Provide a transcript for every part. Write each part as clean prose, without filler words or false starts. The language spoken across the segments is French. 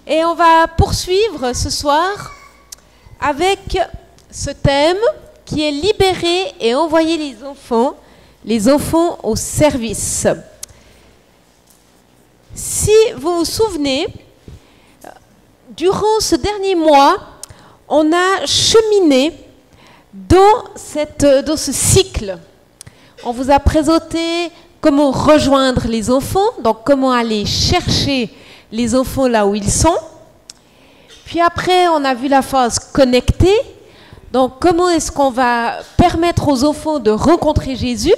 Et on va poursuivre ce soir avec ce thème qui est libérer et envoyer les enfants au service. Si vous vous souvenez, durant ce dernier mois, on a cheminé dans ce cycle. On vous a présenté comment rejoindre les enfants, donc comment aller chercher les enfants là où ils sont. Puis après, on a vu la phase connectée. Donc, comment est-ce qu'on va permettre aux enfants de rencontrer Jésus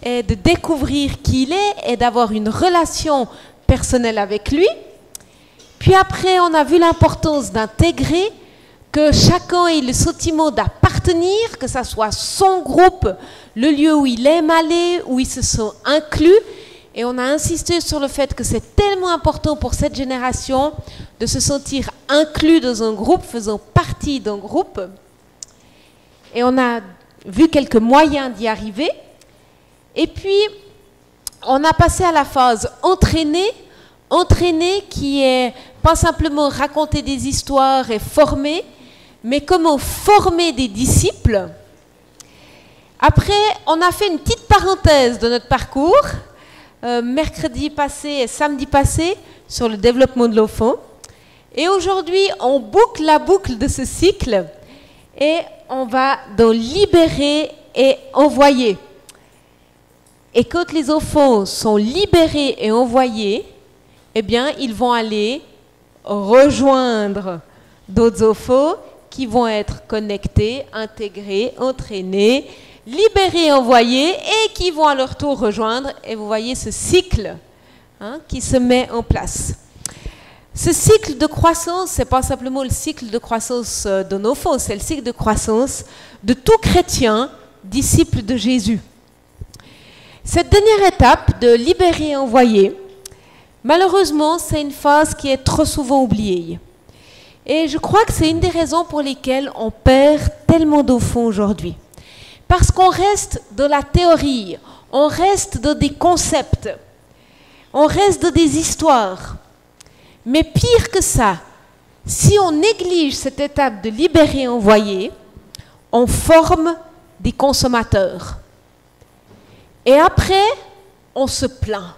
et de découvrir qui il est et d'avoir une relation personnelle avec lui. Puis après, on a vu l'importance d'intégrer, que chacun ait le sentiment d'appartenir, que ça soit son groupe, le lieu où il aime aller, où il se sent inclus. Et on a insisté sur le fait que c'est tellement important pour cette génération de se sentir inclus dans un groupe, faisant partie d'un groupe. Et on a vu quelques moyens d'y arriver. Et puis, on a passé à la phase entraîner. Entraîner qui est pas simplement raconter des histoires et former, mais comment former des disciples. Après, on a fait une petite parenthèse de notre parcours, mercredi passé et samedi passé, sur le développement de l'enfant. Et aujourd'hui, on boucle la boucle de ce cycle et on va dans libérer et envoyer. Et quand les enfants sont libérés et envoyés, eh bien, ils vont aller rejoindre d'autres enfants qui vont être connectés, intégrés, entraînés, libérés, envoyés et qui vont à leur tour rejoindre. Et vous voyez ce cycle qui se met en place. Ce cycle de croissance, ce n'est pas simplement le cycle de croissance de nos enfants, c'est le cycle de croissance de tout chrétien, disciple de Jésus. Cette dernière étape de libérer et envoyer, malheureusement, c'est une phase qui est trop souvent oubliée. Et je crois que c'est une des raisons pour lesquelles on perd tellement d'enfants aujourd'hui. Parce qu'on reste dans la théorie, on reste dans des concepts, on reste dans des histoires. Mais pire que ça, si on néglige cette étape de libérer et envoyer, on forme des consommateurs. Et après, on se plaint.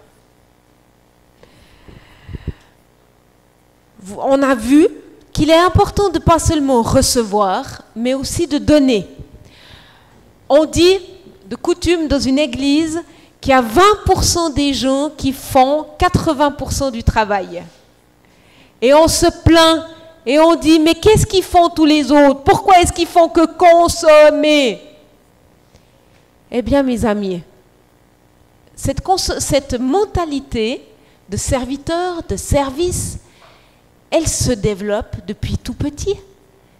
On a vu qu'il est important de pas seulement recevoir, mais aussi de donner. On dit de coutume dans une église qu'il y a 20% des gens qui font 80% du travail. Et on se plaint et on dit, mais qu'est-ce qu'ils font tous les autres? Pourquoi est-ce qu'ils font que consommer? Eh bien, mes amis, cette mentalité de serviteur, de service, elle se développe depuis tout petit.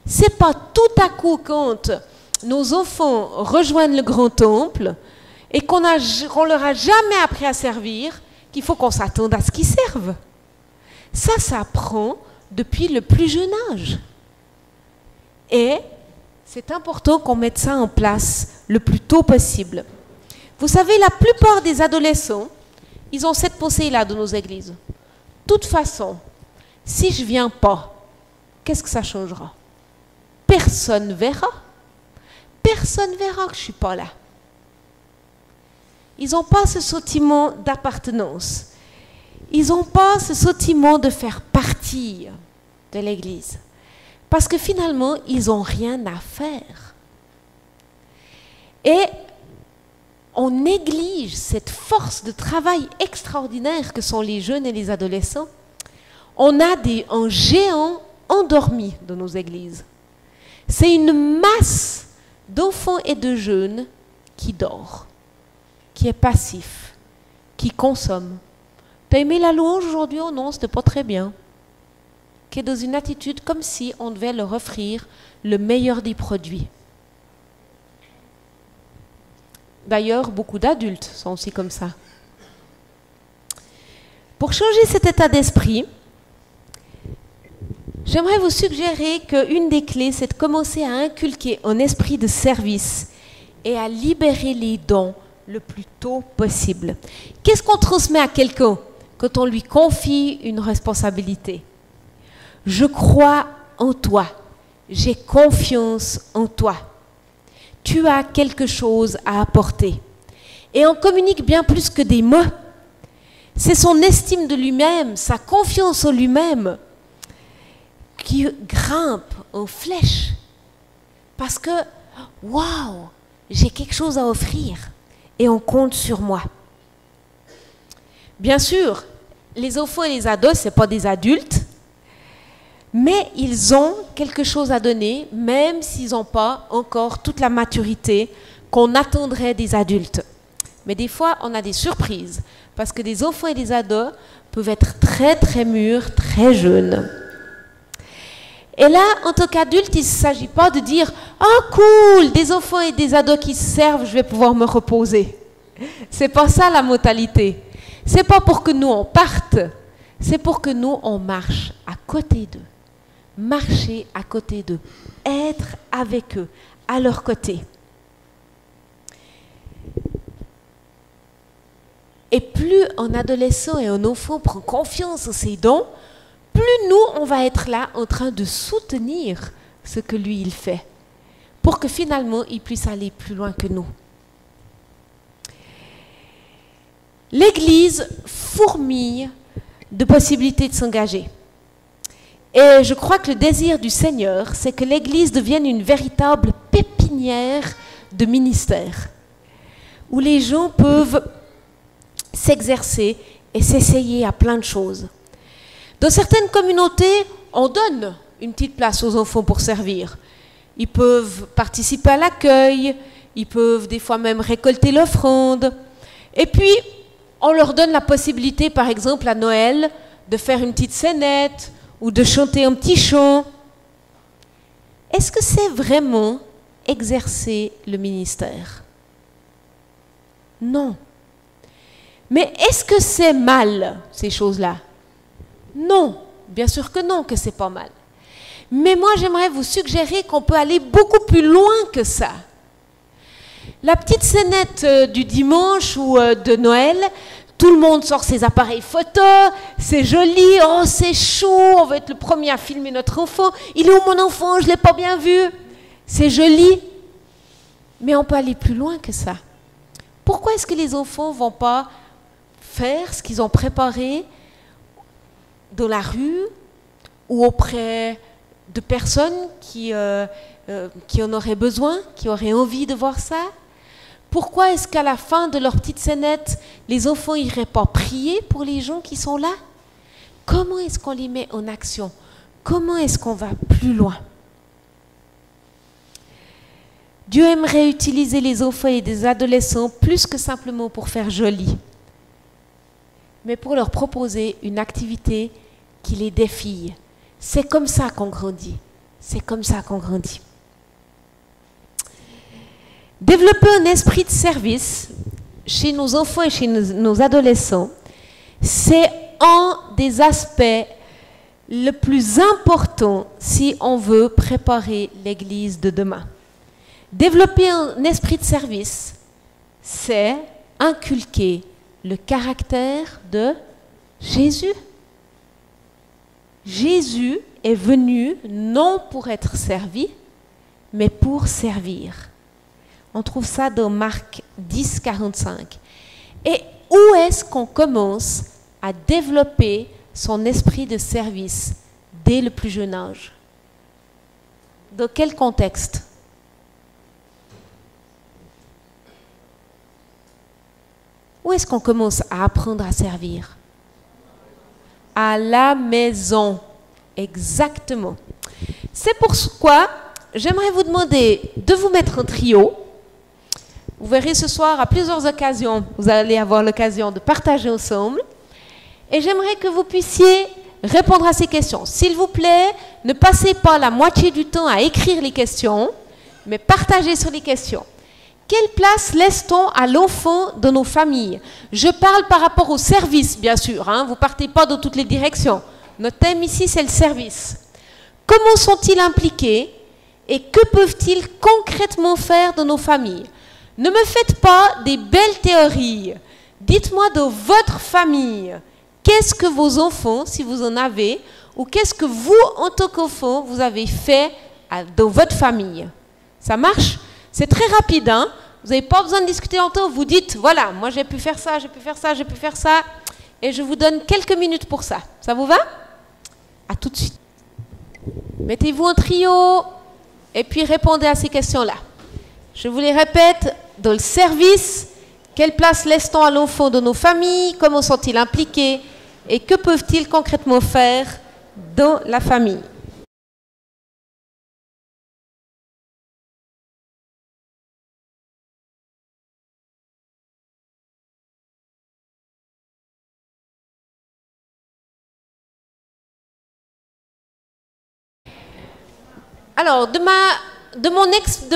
C'est pas tout à coup quand nos enfants rejoignent le grand temple et qu'on leur a jamais appris à servir qu'il faut qu'on s'attende à ce qu'ils servent. Ça s'apprend depuis le plus jeune âge. Et c'est important qu'on mette ça en place le plus tôt possible. Vous savez, la plupart des adolescents, ils ont cette pensée-là dans nos églises. De toute façon, si je ne viens pas, qu'est-ce que ça changera? Personne verra. Personne verra que je ne suis pas là. Ils n'ont pas ce sentiment d'appartenance. Ils n'ont pas ce sentiment de faire partie de l'Église. Parce que finalement, ils n'ont rien à faire. Et on néglige cette force de travail extraordinaire que sont les jeunes et les adolescents. On a un géant endormi dans nos églises. C'est une masse d'enfants et de jeunes qui dort, qui est passif, qui consomme. T'as aimé la louange aujourd'hui? Oh non, c'était pas très bien. Qui est dans une attitude comme si on devait leur offrir le meilleur des produits. D'ailleurs, beaucoup d'adultes sont aussi comme ça. Pour changer cet état d'esprit, j'aimerais vous suggérer qu'une des clés, c'est de commencer à inculquer un esprit de service et à libérer les dons le plus tôt possible. Qu'est-ce qu'on transmet à quelqu'un quand on lui confie une responsabilité? Je crois en toi. J'ai confiance en toi. Tu as quelque chose à apporter. Et on communique bien plus que des mots. C'est son estime de lui-même, sa confiance en lui-même qui grimpe en flèche. Parce que, waouh, j'ai quelque chose à offrir et on compte sur moi. Bien sûr, les enfants et les ados, ce n'est pas des adultes, mais ils ont quelque chose à donner, même s'ils n'ont pas encore toute la maturité qu'on attendrait des adultes. Mais des fois, on a des surprises, parce que des enfants et des ados peuvent être très, très mûrs, très jeunes. Et là, en tant qu'adulte, il ne s'agit pas de dire « Oh cool, des enfants et des ados qui se servent, je vais pouvoir me reposer. » C'est pas ça la modalité. C'est pas pour que nous on parte, c'est pour que nous on marche à côté d'eux. Marcher à côté d'eux, être avec eux, à leur côté. Et plus un adolescent et un enfant prend confiance en ses dons, plus nous, on va être là en train de soutenir ce que lui, il fait, pour que finalement, il puisse aller plus loin que nous. L'Église fourmille de possibilités de s'engager. Et je crois que le désir du Seigneur, c'est que l'Église devienne une véritable pépinière de ministère, où les gens peuvent s'exercer et s'essayer à plein de choses. Dans certaines communautés, on donne une petite place aux enfants pour servir. Ils peuvent participer à l'accueil, ils peuvent des fois même récolter l'offrande. Et puis, on leur donne la possibilité, par exemple, à Noël, de faire une petite scénette ou de chanter un petit chant. Est-ce que c'est vraiment exercer le ministère? Non. Mais est-ce que c'est mal, ces choses-là? Non, bien sûr que non, que c'est pas mal. Mais moi, j'aimerais vous suggérer qu'on peut aller beaucoup plus loin que ça. La petite scénette du dimanche ou de Noël, tout le monde sort ses appareils photo, c'est joli, oh c'est chou, on va être le premier à filmer notre enfant. Il est où mon enfant? Je ne l'ai pas bien vu. C'est joli. Mais on peut aller plus loin que ça. Pourquoi est-ce que les enfants ne vont pas faire ce qu'ils ont préparé dans la rue ou auprès de personnes qui en auraient besoin, qui auraient envie de voir ça? Pourquoi est-ce qu'à la fin de leur petite scénette, les enfants n'iraient pas prier pour les gens qui sont là? Comment est-ce qu'on les met en action? Comment est-ce qu'on va plus loin? Dieu aimerait utiliser les enfants et des adolescents plus que simplement pour faire joli, mais pour leur proposer une activité qui les défie. C'est comme ça qu'on grandit. C'est comme ça qu'on grandit. Développer un esprit de service chez nos enfants et chez nos adolescents, c'est un des aspects le plus important si on veut préparer l'Église de demain. Développer un esprit de service, c'est inculquer le caractère de Jésus. Jésus est venu non pour être servi, mais pour servir. On trouve ça dans Marc 10, 45. Et où est-ce qu'on commence à développer son esprit de service dès le plus jeune âge? Dans quel contexte? Où est-ce qu'on commence à apprendre à servir? À la maison. Exactement. C'est pourquoi j'aimerais vous demander de vous mettre en trio. Vous verrez ce soir à plusieurs occasions, vous allez avoir l'occasion de partager ensemble. Et j'aimerais que vous puissiez répondre à ces questions. S'il vous plaît, ne passez pas la moitié du temps à écrire les questions, mais partagez sur les questions. Quelle place laisse-t-on à l'enfant dans nos familles? Je parle par rapport au service, bien sûr. Vous ne partez pas dans toutes les directions. Notre thème ici, c'est le service. Comment sont-ils impliqués et que peuvent-ils concrètement faire dans nos familles? Ne me faites pas des belles théories. Dites-moi dans votre famille, qu'est-ce que vos enfants, si vous en avez, ou qu'est-ce que vous, en tant qu'enfant, vous avez fait dans votre famille. Ça marche? C'est très rapide, hein? Vous n'avez pas besoin de discuter longtemps, vous dites, voilà, moi j'ai pu faire ça, j'ai pu faire ça, j'ai pu faire ça, et je vous donne quelques minutes pour ça. Ça vous va? À tout de suite. Mettez-vous en trio, et puis répondez à ces questions-là. Je vous les répète, dans le service, quelle place laisse-t-on à l'enfant dans nos familles? Comment sont-ils impliqués? Et que peuvent-ils concrètement faire dans la famille? Alors, de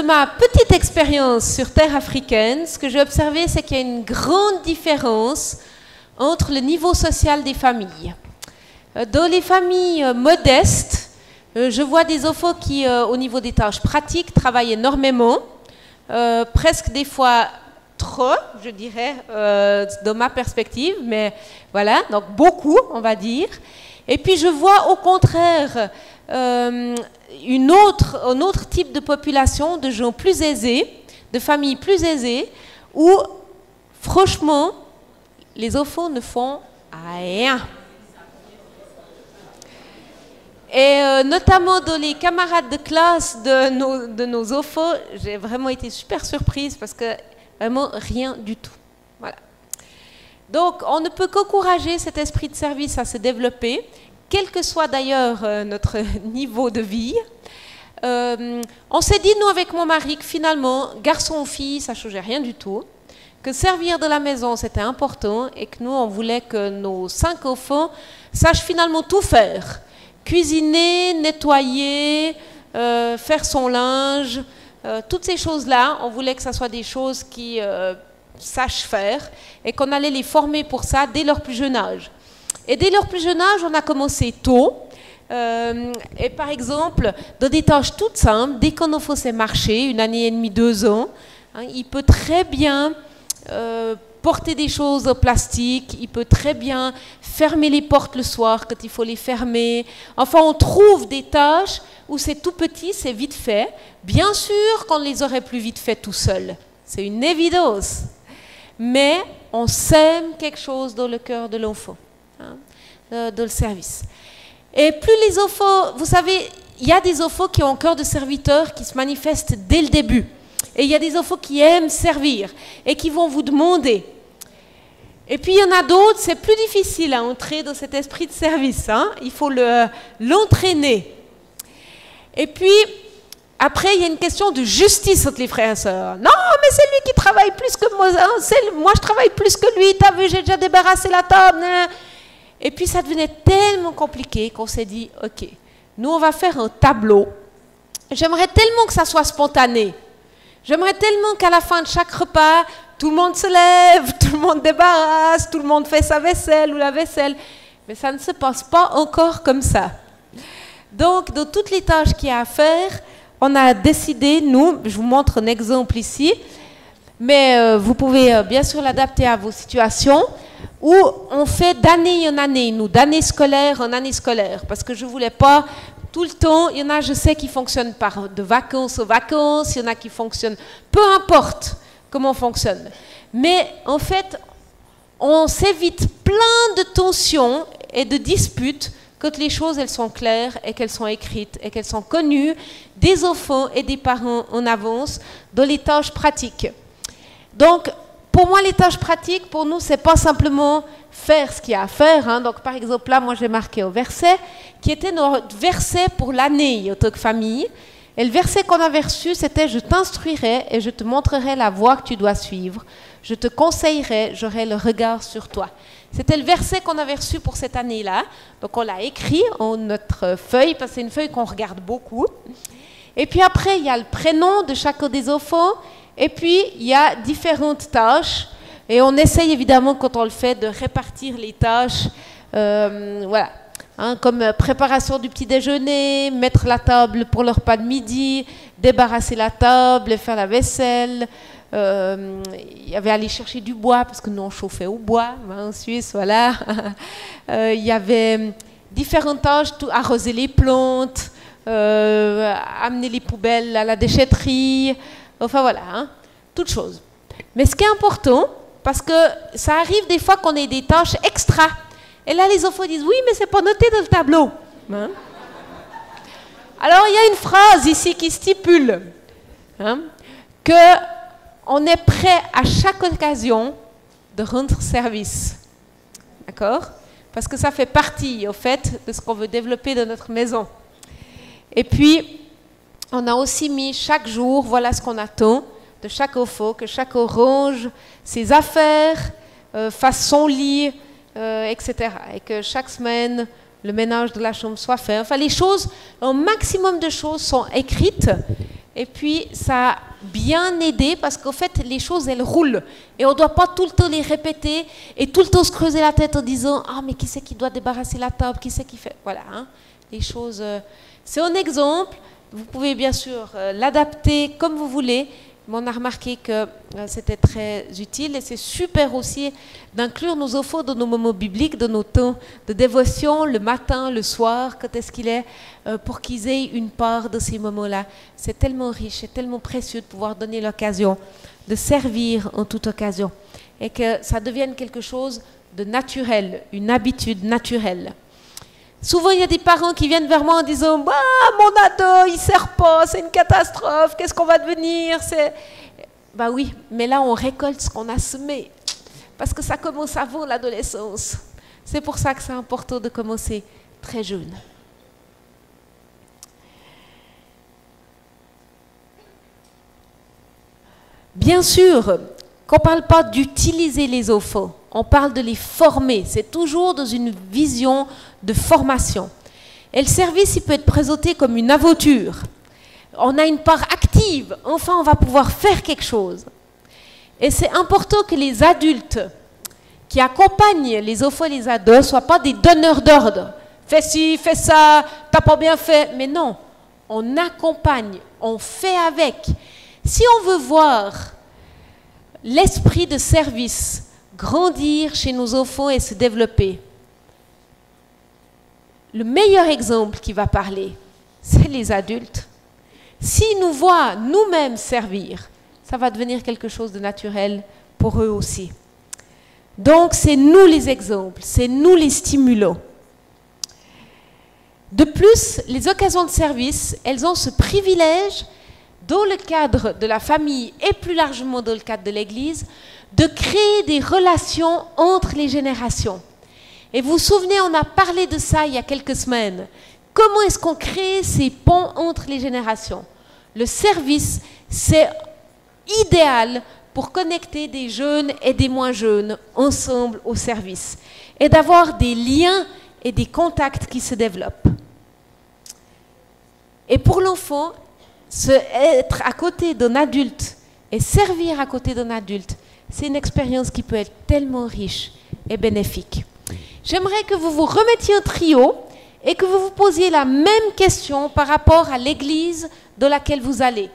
ma petite expérience sur terre africaine, ce que j'ai observé, c'est qu'il y a une grande différence entre le niveau social des familles. Dans les familles modestes, je vois des enfants qui, au niveau des tâches pratiques, travaillent énormément, presque des fois trop, je dirais, dans ma perspective, mais voilà, donc beaucoup, on va dire. Et puis je vois au contraire un autre type de population, de gens plus aisés, de familles plus aisées, où franchement, les enfants ne font rien. Et notamment dans les camarades de classe de nos enfants, j'ai vraiment été super surprise parce que vraiment rien du tout. Voilà. Donc on ne peut qu'encourager cet esprit de service à se développer, quel que soit d'ailleurs notre niveau de vie. On s'est dit, nous avec mon mari, que finalement, garçon ou fille, ça ne changeait rien du tout, que servir de la maison c'était important et que nous on voulait que nos 5 enfants sachent finalement tout faire. Cuisiner, nettoyer, faire son linge, toutes ces choses-là, on voulait que ce soit des choses qu'ils sachent faire et qu'on allait les former pour ça dès leur plus jeune âge. Et dès leur plus jeune âge, on a commencé tôt. Et par exemple, dans des tâches toutes simples, dès qu'on enfant sait marcher, 1 année et demie, 2 ans, hein, il peut très bien porter des choses en plastique, il peut très bien fermer les portes le soir quand il faut les fermer. Enfin, on trouve des tâches où c'est tout petit, c'est vite fait. Bien sûr qu'on les aurait plus vite fait tout seul. C'est une évidence. Mais on sème quelque chose dans le cœur de l'enfant, hein, dans le service. Et plus les enfants, vous savez, il y a des enfants qui ont un cœur de serviteur qui se manifestent dès le début. Et il y a des enfants qui aiment servir et qui vont vous demander. Et puis il y en a d'autres, c'est plus difficile à entrer dans cet esprit de service, hein. Il faut l'entraîner. Et puis, après, il y a une question de justice entre les frères et sœurs. Non, mais c'est lui qui travaille plus que moi. Hein, moi, je travaille plus que lui. T'as vu, j'ai déjà débarrassé la table. Hein. Et puis, ça devenait tellement compliqué qu'on s'est dit, OK, nous, on va faire un tableau. J'aimerais tellement que ça soit spontané. J'aimerais tellement qu'à la fin de chaque repas, tout le monde se lève, tout le monde débarrasse, tout le monde fait sa vaisselle ou la vaisselle. Mais ça ne se passe pas encore comme ça. Donc, dans toutes les tâches qu'il y a à faire, on a décidé, nous, je vous montre un exemple ici, mais vous pouvez bien sûr l'adapter à vos situations, où on fait d'année en année, nous, d'année scolaire en année scolaire, parce que je ne voulais pas tout le temps, il y en a, je sais, qui fonctionnent par de vacances aux vacances, il y en a qui fonctionnent, peu importe comment on fonctionne. Mais en fait, on s'évite plein de tensions et de disputes quand les choses, elles sont claires et qu'elles sont écrites et qu'elles sont connues des enfants et des parents en avance dans les tâches pratiques. Donc, pour moi, les tâches pratiques, pour nous, c'est pas simplement faire ce qu'il y a à faire. Hein. Donc, par exemple, là, moi, j'ai marqué au verset qui était notre verset pour l'année en tant que famille. Et le verset qu'on avait reçu, c'était « Je t'instruirai et je te montrerai la voie que tu dois suivre. Je te conseillerai, j'aurai le regard sur toi. » C'était le verset qu'on avait reçu pour cette année-là. Donc, on l'a écrit en notre feuille, parce que c'est une feuille qu'on regarde beaucoup. Et puis après, il y a le prénom de chacun des enfants. Et puis, il y a différentes tâches. Et on essaye évidemment, quand on le fait, de répartir les tâches. Voilà. Hein, comme préparation du petit déjeuner, mettre la table pour le repas de midi, débarrasser la table, faire la vaisselle. Il y avait aller chercher du bois, parce que nous on chauffait au bois, hein, en Suisse, voilà. Il y avait différentes tâches, arroser les plantes, amener les poubelles à la déchetterie, enfin voilà, hein, toutes choses. Mais ce qui est important, parce que ça arrive des fois qu'on ait des tâches extra, et là les enfants disent oui, mais c'est pas noté dans le tableau. Hein? Alors il y a une phrase ici qui stipule hein, qu'on est prêt à chaque occasion de rendre service. D'accord? Parce que ça fait partie, au fait, de ce qu'on veut développer dans notre maison. Et puis, on a aussi mis chaque jour, voilà ce qu'on attend de chaque enfant, que chaque range ses affaires, fasse son lit, etc. Et que chaque semaine, le ménage de la chambre soit fait. Enfin, les choses, un maximum de choses sont écrites. Et puis, ça a bien aidé parce qu'en fait, les choses, elles roulent. Et on ne doit pas tout le temps les répéter et tout le temps se creuser la tête en disant « Ah, mais qui c'est qui doit débarrasser la table? Qui c'est qui fait ?» Voilà, hein, les choses... c'est un exemple. Vous pouvez bien sûr l'adapter comme vous voulez. Mais on a remarqué que c'était très utile et c'est super aussi d'inclure nos enfants dans nos moments bibliques, dans nos temps de dévotion, le matin, le soir, quand est-ce qu'il est, pour qu'ils aient une part de ces moments-là. C'est tellement riche, c'est tellement précieux de pouvoir donner l'occasion de servir en toute occasion et que ça devienne quelque chose de naturel, une habitude naturelle. Souvent, il y a des parents qui viennent vers moi en disant bah, « Mon ado, il ne sert pas, c'est une catastrophe, qu'est-ce qu'on va devenir ?» Bah oui, mais là, on récolte ce qu'on a semé. Parce que ça commence avant l'adolescence. C'est pour ça que c'est important de commencer très jeune. Bien sûr, qu'on ne parle pas d'utiliser les enfants, on parle de les former. C'est toujours dans une vision de formation. Et le service, il peut être présenté comme une aventure. On a une part active. Enfin, on va pouvoir faire quelque chose. Et c'est important que les adultes qui accompagnent les enfants et les ados ne soient pas des donneurs d'ordre. Fais ci, fais ça, t'as pas bien fait. Mais non, on accompagne, on fait avec. Si on veut voir l'esprit de service grandir chez nos enfants et se développer, le meilleur exemple qui va parler, c'est les adultes. S'ils nous voient nous-mêmes servir, ça va devenir quelque chose de naturel pour eux aussi. Donc, c'est nous les exemples, c'est nous les stimulants. De plus, les occasions de service, elles ont ce privilège, dans le cadre de la famille et plus largement dans le cadre de l'Église, de créer des relations entre les générations. Et vous vous souvenez, on a parlé de ça il y a quelques semaines. Comment est-ce qu'on crée ces ponts entre les générations? Le service, c'est idéal pour connecter des jeunes et des moins jeunes ensemble au service et d'avoir des liens et des contacts qui se développent. Et pour l'enfant, être à côté d'un adulte et servir à côté d'un adulte, c'est une expérience qui peut être tellement riche et bénéfique. J'aimerais que vous vous remettiez en trio et que vous vous posiez la même question par rapport à l'église dans laquelle vous allez.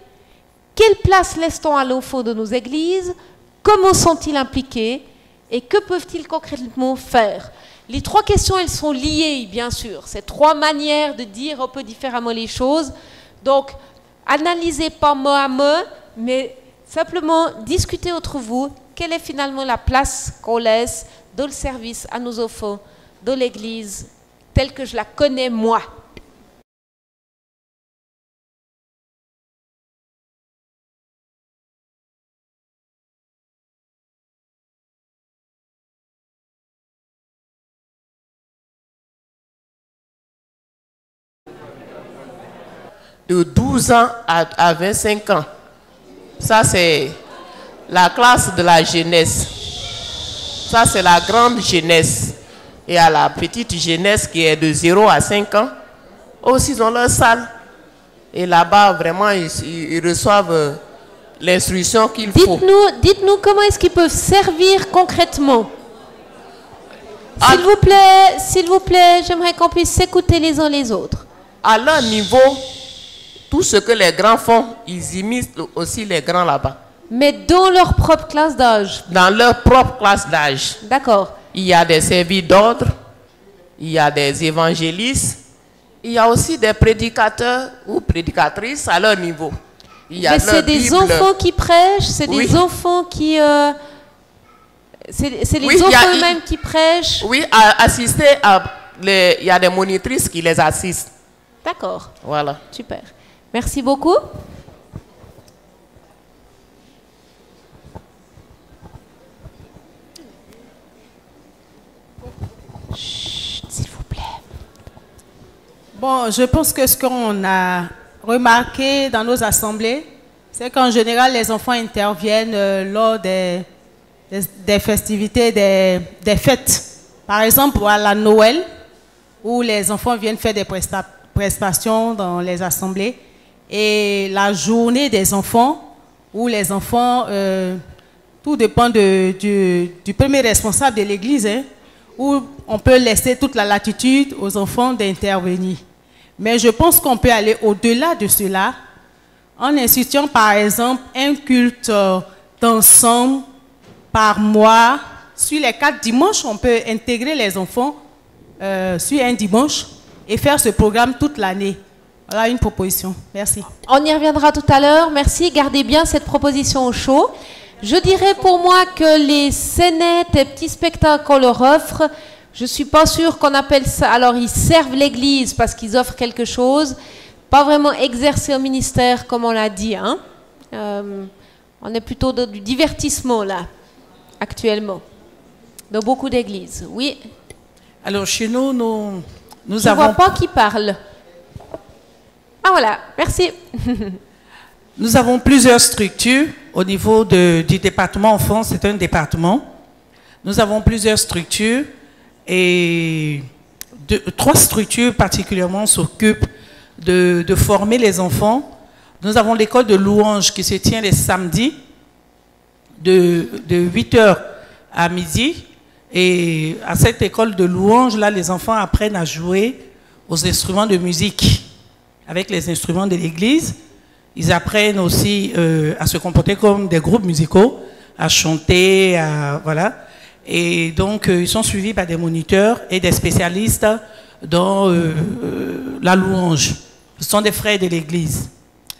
Quelle place laisse-t-on à l'enfant de nos églises? Comment sont-ils impliqués? Et que peuvent-ils concrètement faire? Les trois questions, elles sont liées, bien sûr. C'est trois manières de dire un peu différemment les choses. Donc, analysez pas mot à mot, mais simplement discutez entre vous. Quelle est finalement la place qu'on laisse dans le service à nos enfants, dans l'église, telle que je la connais moi? De 12 ans à 25 ans. Ça, c'est la classe de la jeunesse. Ça, c'est la grande jeunesse. Et à la petite jeunesse qui est de 0 à 5 ans, aussi ils ont leur salle. Et là-bas, vraiment, ils reçoivent l'instruction qu'il faut. Dites-nous comment est-ce qu'ils peuvent servir concrètement. S'il vous plaît, j'aimerais qu'on puisse s'écouter les uns les autres. À leur niveau, tout ce que les grands font, ils imitent aussi les grands là-bas. Mais dans leur propre classe d'âge. Dans leur propre classe d'âge. D'accord. Il y a des services d'ordre, il y a des évangélistes, il y a aussi des prédicateurs ou prédicatrices à leur niveau. Mais c'est des enfants qui prêchent, c'est des enfants qui... c'est les enfants eux-mêmes qui prêchent. Oui, assister à... Il y a des monitrices qui les assistent. D'accord. Voilà. Super. Merci beaucoup. Chut, s'il vous plaît. Bon, je pense que ce qu'on a remarqué dans nos assemblées, c'est qu'en général, les enfants interviennent lors des festivités, des fêtes. Par exemple, à la Noël, où les enfants viennent faire des prestations dans les assemblées. Et la journée des enfants, où les enfants, tout dépend du premier responsable de l'église, hein, où on peut laisser toute la latitude aux enfants d'intervenir. Mais je pense qu'on peut aller au-delà de cela, en instituant par exemple un culte d'ensemble par mois. Sur les 4 dimanches, on peut intégrer les enfants sur un dimanche et faire ce programme toute l'année. Voilà une proposition. Merci. On y reviendra tout à l'heure. Merci. Gardez bien cette proposition au chaud. Je dirais pour moi que les scénettes et petits spectacles qu'on leur offre, je ne suis pas sûre qu'on appelle ça... Alors, ils servent l'église parce qu'ils offrent quelque chose. Pas vraiment exercé au ministère, comme on l'a dit. Hein. On est plutôt dans du divertissement, là, actuellement. Dans beaucoup d'églises. Oui. Alors, chez nous, nous avons... Je ne vois pas qui parle. Ah, voilà. Merci. Nous avons plusieurs structures au niveau du département enfants. C'est un département. Nous avons plusieurs structures et 3 structures particulièrement s'occupent de former les enfants. Nous avons l'école de louange qui se tient les samedis de 8h à midi. Et à cette école de louange, là, les enfants apprennent à jouer aux instruments de musique avec les instruments de l'église. Ils apprennent aussi à se comporter comme des groupes musicaux, à chanter, voilà. Et donc, ils sont suivis par des moniteurs et des spécialistes dans la louange. Ce sont des frères de l'église.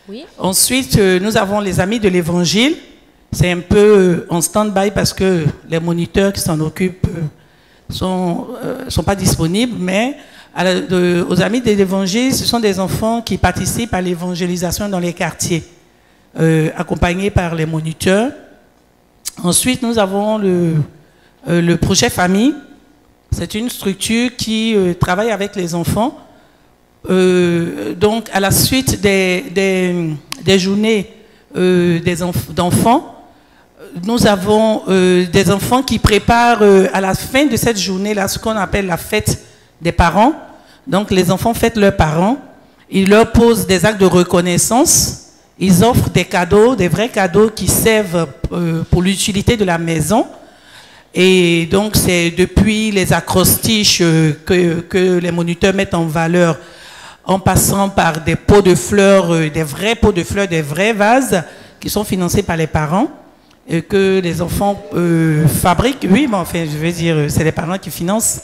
Oui. Ensuite, nous avons les amis de l'évangile. C'est un peu en stand-by parce que les moniteurs qui s'en occupent sont pas disponibles, mais aux amis de l'évangile, ce sont des enfants qui participent à l'évangélisation dans les quartiers, accompagnés par les moniteurs. Ensuite, nous avons le projet famille. C'est une structure qui travaille avec les enfants. Donc, à la suite des journées d'enfants, nous avons des enfants qui préparent à la fin de cette journée-là ce qu'on appelle la fête des parents. Donc les enfants fêtent leurs parents, ils leur posent des actes de reconnaissance, ils offrent des cadeaux, des vrais cadeaux qui servent pour l'utilité de la maison. Et donc c'est depuis les acrostiches que les moniteurs mettent en valeur, en passant par des pots de fleurs, des vrais pots de fleurs, des vrais vases qui sont financés par les parents. Que les enfants fabriquent, oui, mais enfin, je veux dire, c'est les parents qui financent.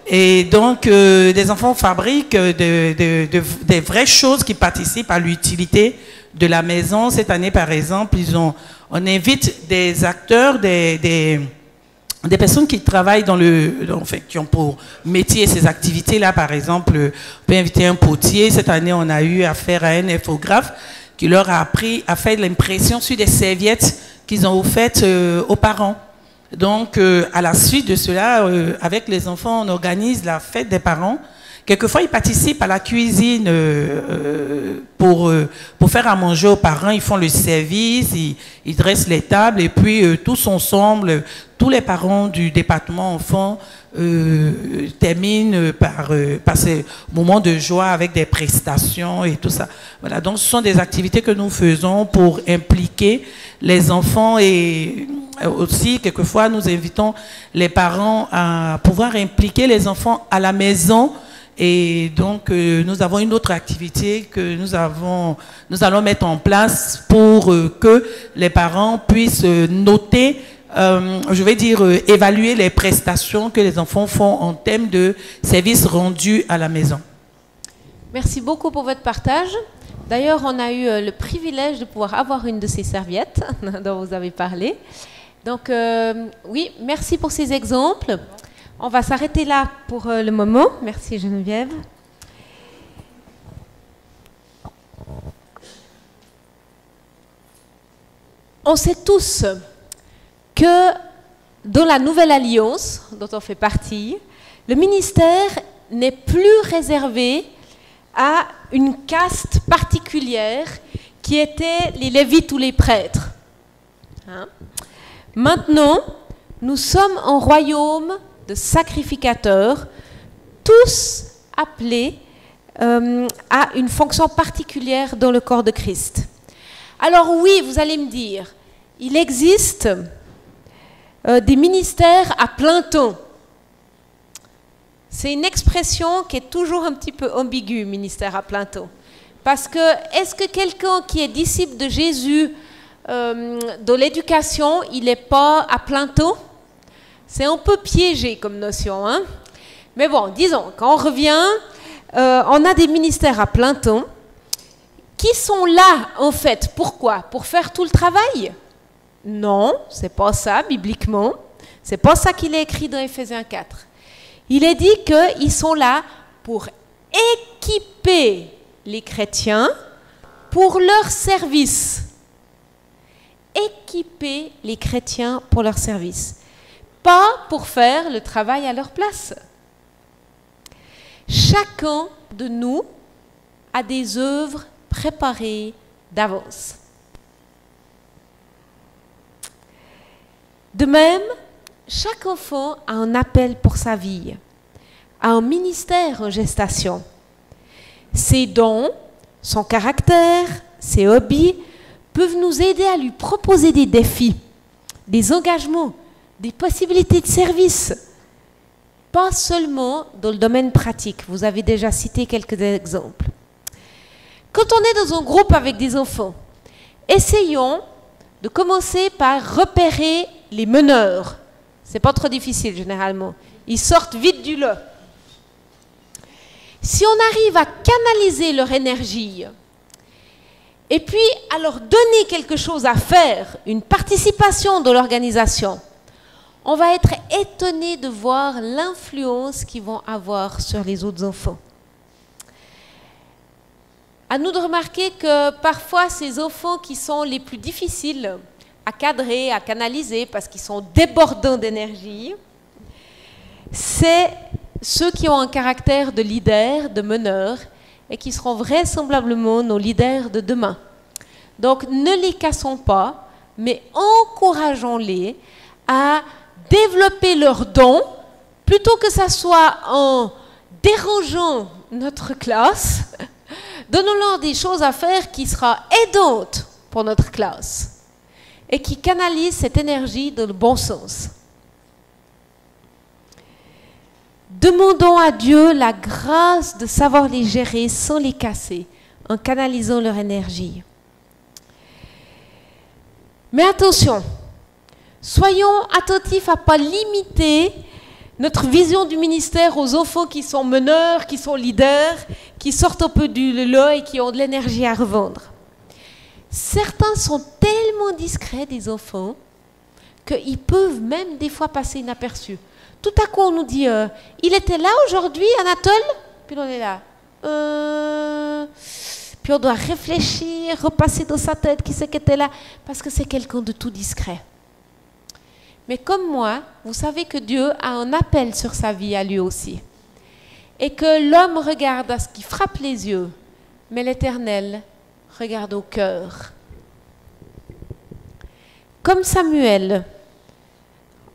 Et donc, les enfants fabriquent des vraies choses qui participent à l'utilité de la maison. Cette année, par exemple, on invite des acteurs, des personnes qui travaillent qui ont pour métier ces activités-là. Par exemple, on peut inviter un potier. Cette année, on a eu affaire à un infographe qui leur a appris à faire de l'impression sur des serviettes qu'ils ont offertes aux parents. Donc, à la suite de cela, avec les enfants, on organise la fête des parents. Quelquefois, ils participent à la cuisine pour faire à manger aux parents. Ils font le service, ils dressent les tables et puis tous ensemble, tous les parents du département enfants terminent par ces moments de joie avec des prestations et tout ça. Voilà, donc ce sont des activités que nous faisons pour impliquer les enfants et aussi, quelquefois, nous invitons les parents à pouvoir impliquer les enfants à la maison. Et donc, nous avons une autre activité que nous allons mettre en place pour que les parents puissent noter je vais dire, évaluer les prestations que les enfants font en termes de services rendus à la maison. Merci beaucoup pour votre partage. D'ailleurs, on a eu le privilège de pouvoir avoir une de ces serviettes dont vous avez parlé. Donc, oui, merci pour ces exemples. On va s'arrêter là pour le moment. Merci Geneviève. On sait tous que dans la nouvelle alliance dont on fait partie, le ministère n'est plus réservé à une caste particulière qui était les lévites ou les prêtres. Hein? Maintenant, nous sommes un royaume de sacrificateurs, tous appelés à une fonction particulière dans le corps de Christ. Alors oui, vous allez me dire, il existe des ministères à plein temps. C'est une expression qui est toujours un petit peu ambiguë, ministère à plein temps. Parce que, est-ce que quelqu'un qui est disciple de Jésus dans l'éducation, il n'est pas à plein temps? C'est un peu piégé comme notion. Hein? Mais bon, disons, quand on revient, on a des ministères à plein temps qui sont là, en fait. Pourquoi? Pour faire tout le travail? Non, c'est pas ça, bibliquement. C'est pas ça qu'il est écrit dans Éphésiens 4. Il est dit qu'ils sont là pour équiper les chrétiens pour leur service. Équiper les chrétiens pour leur service. Pas pour faire le travail à leur place. Chacun de nous a des œuvres préparées d'avance. De même, chaque enfant a un appel pour sa vie, a un ministère en gestation. Ses dons, son caractère, ses hobbies peuvent nous aider à lui proposer des défis, des engagements, des possibilités de service. Pas seulement dans le domaine pratique. Vous avez déjà cité quelques exemples. Quand on est dans un groupe avec des enfants, essayons de commencer par repérer les meneurs. C'est pas trop difficile généralement. Ils sortent vite du lot. Si on arrive à canaliser leur énergie et puis à leur donner quelque chose à faire, une participation dans l'organisation, on va être étonné de voir l'influence qu'ils vont avoir sur les autres enfants. À nous de remarquer que parfois ces enfants qui sont les plus difficiles à cadrer, à canaliser, parce qu'ils sont débordants d'énergie, c'est ceux qui ont un caractère de leader, de meneur, et qui seront vraisemblablement nos leaders de demain. Donc ne les cassons pas, mais encourageons-les à développer leurs dons, plutôt que ça soit en dérangeant notre classe, donnons-leur des choses à faire qui seront aidantes pour notre classe et qui canalisent cette énergie dans le bon sens. Demandons à Dieu la grâce de savoir les gérer sans les casser, en canalisant leur énergie. Mais attention, soyons attentifs à ne pas limiter notre vision du ministère aux enfants qui sont meneurs, qui sont leaders, qui sortent un peu du lot et qui ont de l'énergie à revendre. Certains sont tellement discrets, des enfants, qu'ils peuvent même des fois passer inaperçus. Tout à coup, on nous dit « Il était là aujourd'hui, Anatole ?» Puis on est là. Puis on doit réfléchir, repasser dans sa tête qui c'est qui était là, parce que c'est quelqu'un de tout discret. Mais comme moi, vous savez que Dieu a un appel sur sa vie à lui aussi. Et que l'homme regarde à ce qui frappe les yeux, mais l'Éternel regarde au cœur. Comme Samuel,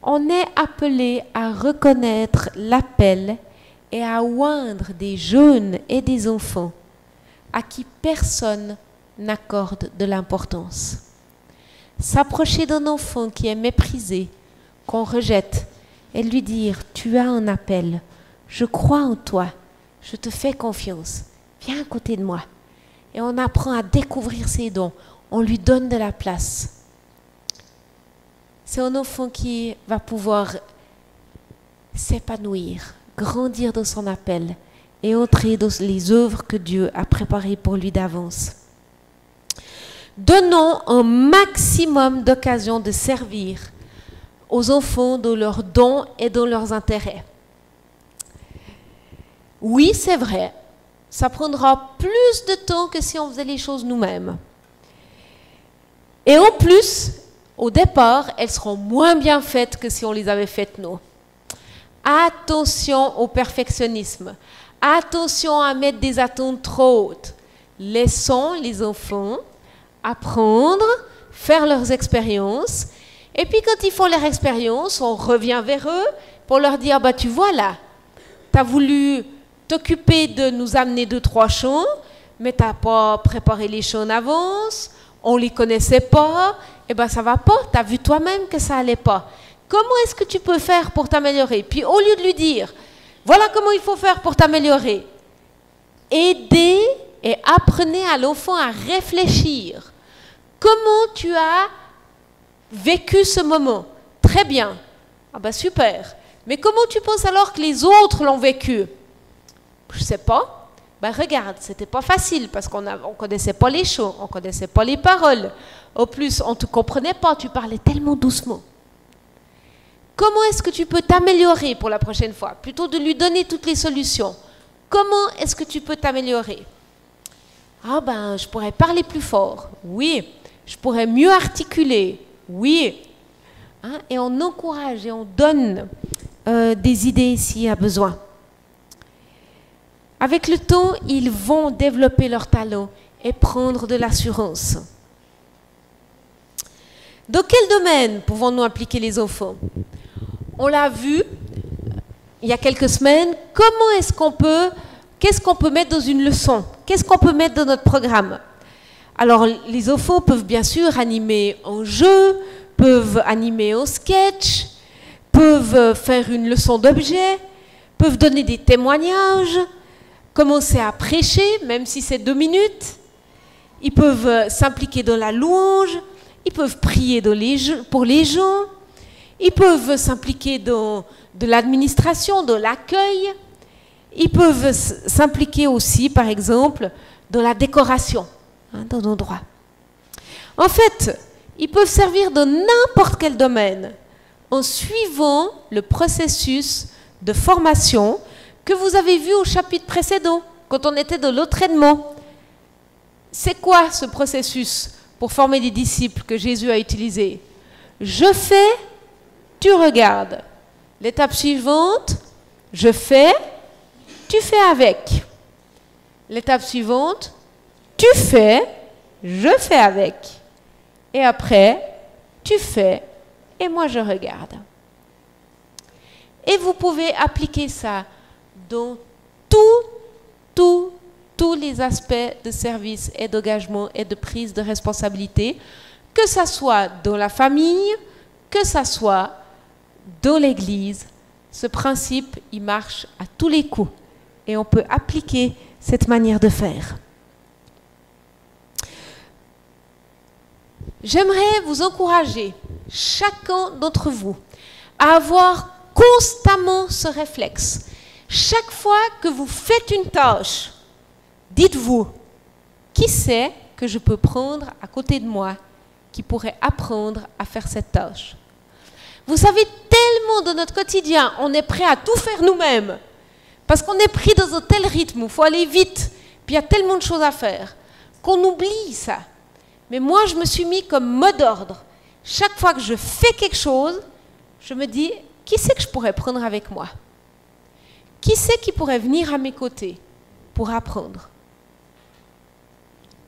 on est appelé à reconnaître l'appel et à oindre des jeunes et des enfants à qui personne n'accorde de l'importance. S'approcher d'un enfant qui est méprisé, qu'on rejette, et lui dire « Tu as un appel, je crois en toi, je te fais confiance, viens à côté de moi. » Et on apprend à découvrir ses dons, on lui donne de la place. c'est un enfant qui va pouvoir s'épanouir, grandir dans son appel et entrer dans les œuvres que Dieu a préparées pour lui d'avance. Donnons un maximum d'occasions de servir aux enfants dans leurs dons et dans leurs intérêts. Oui, c'est vrai, ça prendra plus de temps que si on faisait les choses nous-mêmes. Et en plus, au départ, elles seront moins bien faites que si on les avait faites nous. Attention au perfectionnisme. Attention à mettre des attentes trop hautes. Laissons les enfants apprendre, faire leurs expériences. Et puis quand ils font leur expérience, on revient vers eux pour leur dire, bah, tu vois là, tu as voulu t'occuper de nous amener 2-3 chants, mais tu n'as pas préparé les chants en avance, on ne les connaissait pas, et ben ça ne va pas, tu as vu toi-même que ça n'allait pas. Comment est-ce que tu peux faire pour t'améliorer? Puis au lieu de lui dire, voilà comment il faut faire pour t'améliorer, aidez et apprenez à l'enfant à réfléchir. Comment tu as vécu ce moment? Très bien. Ah ben super. Mais comment tu penses alors que les autres l'ont vécu? Je ne sais pas. Ben regarde, c'était pas facile parce qu'on ne connaissait pas les chants, on ne connaissait pas les paroles. Au plus, on ne te comprenait pas, tu parlais tellement doucement. Comment est-ce que tu peux t'améliorer pour la prochaine fois? Plutôt de lui donner toutes les solutions. Comment est-ce que tu peux t'améliorer? Ah ben, je pourrais parler plus fort. Oui. Je pourrais mieux articuler. Oui. Hein? Et on encourage et on donne des idées s'il y a besoin. Avec le temps, ils vont développer leur talent et prendre de l'assurance. Dans quel domaine pouvons-nous appliquer les enfants? On l'a vu il y a quelques semaines. Comment est-ce qu'on peut, qu'est-ce qu'on peut mettre dans une leçon? Qu'est-ce qu'on peut mettre dans notre programme? Alors, les enfants peuvent bien sûr animer en jeu, peuvent animer en sketch, peuvent faire une leçon d'objet, peuvent donner des témoignages, commencer à prêcher, même si c'est 2 minutes. Ils peuvent s'impliquer dans la louange, ils peuvent prier pour les gens, ils peuvent s'impliquer dans de l'administration, dans l'accueil. Ils peuvent s'impliquer aussi, par exemple, dans la décoration, dans nos droits. En fait, ils peuvent servir dans n'importe quel domaine en suivant le processus de formation que vous avez vu au chapitre précédent, quand on était dans l'entraînement. C'est quoi ce processus pour former des disciples que Jésus a utilisé? Je fais, tu regardes. L'étape suivante, je fais, tu fais avec. L'étape suivante, tu fais, je fais avec. Et après, tu fais et moi je regarde. Et vous pouvez appliquer ça dans tous les aspects de service et d'engagement et de prise de responsabilité, que ça soit dans la famille, que ça soit dans l'Église. Ce principe, il marche à tous les coups et on peut appliquer cette manière de faire. J'aimerais vous encourager, chacun d'entre vous, à avoir constamment ce réflexe. Chaque fois que vous faites une tâche, dites-vous, qui c'est que je peux prendre à côté de moi qui pourrait apprendre à faire cette tâche? Vous savez, tellement dans notre quotidien, on est prêt à tout faire nous-mêmes parce qu'on est pris dans un tel rythme où il faut aller vite, puis il y a tellement de choses à faire qu'on oublie ça. Mais moi, je me suis mis comme mot d'ordre. Chaque fois que je fais quelque chose, je me dis, qui c'est que je pourrais prendre avec moi? Qui c'est qui pourrait venir à mes côtés pour apprendre?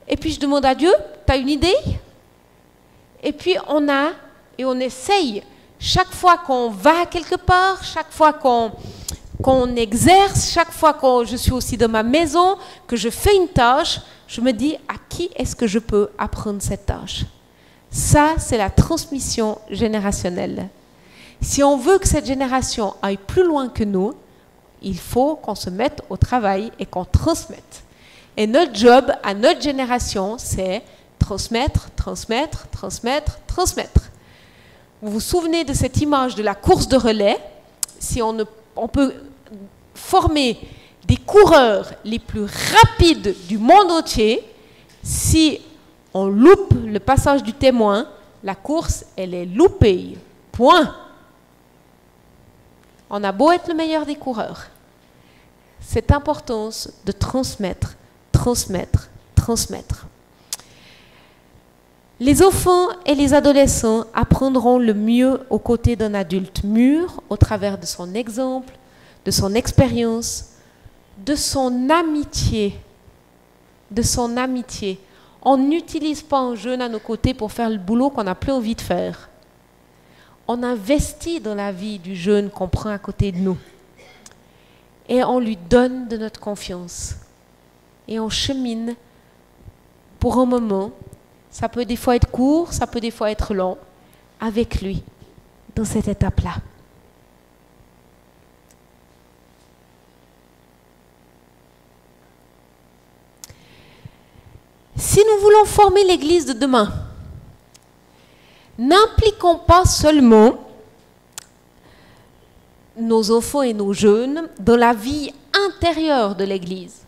Et puis je demande à Dieu, tu as une idée? Et puis on essaye, chaque fois qu'on va quelque part, chaque fois qu'on exerce, chaque fois que je suis aussi dans ma maison, que je fais une tâche, je me dis, à qui est-ce que je peux apprendre cette tâche? Ça, c'est la transmission générationnelle. Si on veut que cette génération aille plus loin que nous, il faut qu'on se mette au travail et qu'on transmette. Et notre job à notre génération, c'est transmettre, transmettre, transmettre, transmettre. vous vous souvenez de cette image de la course de relais, si on peut former des coureurs les plus rapides du monde entier, si on loupe le passage du témoin, la course, elle est loupée. Point. On a beau être le meilleur des coureurs. Cette importance de transmettre, transmettre, transmettre. Les enfants et les adolescents apprendront le mieux aux côtés d'un adulte mûr, au travers de son exemple, de son expérience, de son amitié. De son amitié. On n'utilise pas un jeune à nos côtés pour faire le boulot qu'on n'a plus envie de faire. On investit dans la vie du jeune qu'on prend à côté de nous. Et on lui donne de notre confiance. Et on chemine pour un moment. Ça peut des fois être court, ça peut des fois être long, avec lui, dans cette étape-là. Si nous voulons former l'Église de demain, n'impliquons pas seulement nos enfants et nos jeunes dans la vie intérieure de l'Église.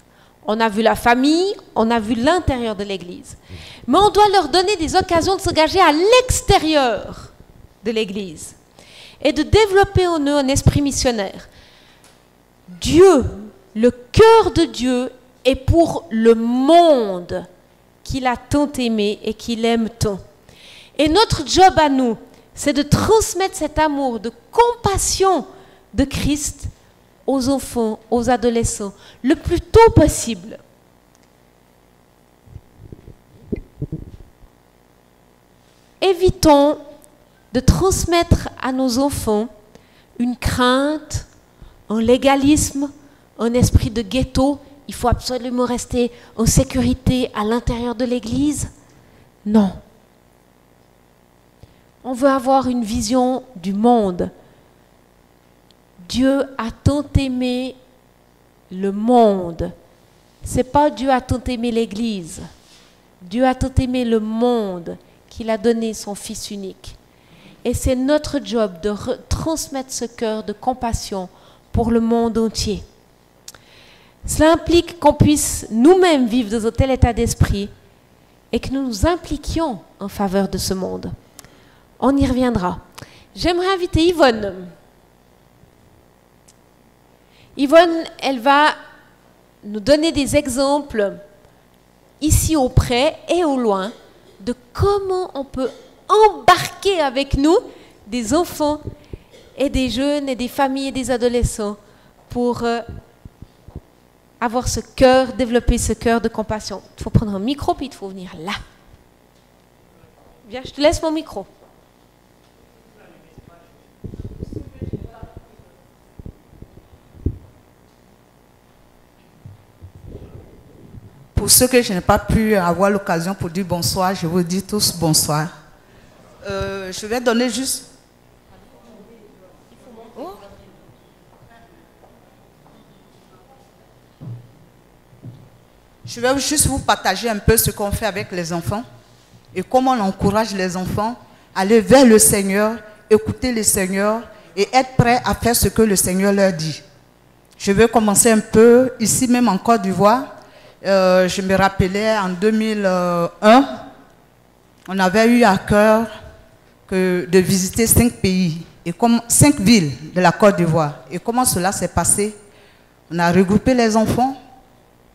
On a vu la famille, on a vu l'intérieur de l'Église. Mais on doit leur donner des occasions de s'engager à l'extérieur de l'Église et de développer en eux un esprit missionnaire. Dieu, le cœur de Dieu est pour le monde qu'il a tant aimé et qu'il aime tant. Et notre job à nous, c'est de transmettre cet amour de compassion de Christ aux enfants, aux adolescents, le plus tôt possible. Évitons de transmettre à nos enfants une crainte, un légalisme, un esprit de ghetto. Il faut absolument rester en sécurité à l'intérieur de l'Église. Non. On veut avoir une vision du monde. Dieu a tant aimé le monde. Ce n'est pas Dieu a tant aimé l'Église. Dieu a tant aimé le monde qu'il a donné son Fils unique. Et c'est notre job de transmettre ce cœur de compassion pour le monde entier. Cela implique qu'on puisse nous-mêmes vivre dans un tel état d'esprit et que nous nous impliquions en faveur de ce monde. On y reviendra. J'aimerais inviter Yvonne. Yvonne, elle va nous donner des exemples ici auprès et au loin de comment on peut embarquer avec nous des enfants et des jeunes et des familles et des adolescents pour avoir ce cœur, développer ce cœur de compassion. Il faut prendre un micro puis il faut venir là. Viens, je te laisse mon micro. Pour ceux que je n'ai pas pu avoir l'occasion pour dire bonsoir, je vous dis tous bonsoir. Je vais donner juste... Oh. Je vais juste vous partager un peu ce qu'on fait avec les enfants et comment on encourage les enfants à aller vers le Seigneur, écouter le Seigneur et être prêts à faire ce que le Seigneur leur dit. Je vais commencer un peu ici même en Côte d'Ivoire. Je me rappelais en 2001, on avait eu à cœur de visiter 5 pays, et 5 villes de la Côte d'Ivoire. Et comment cela s'est passé? On a regroupé les enfants,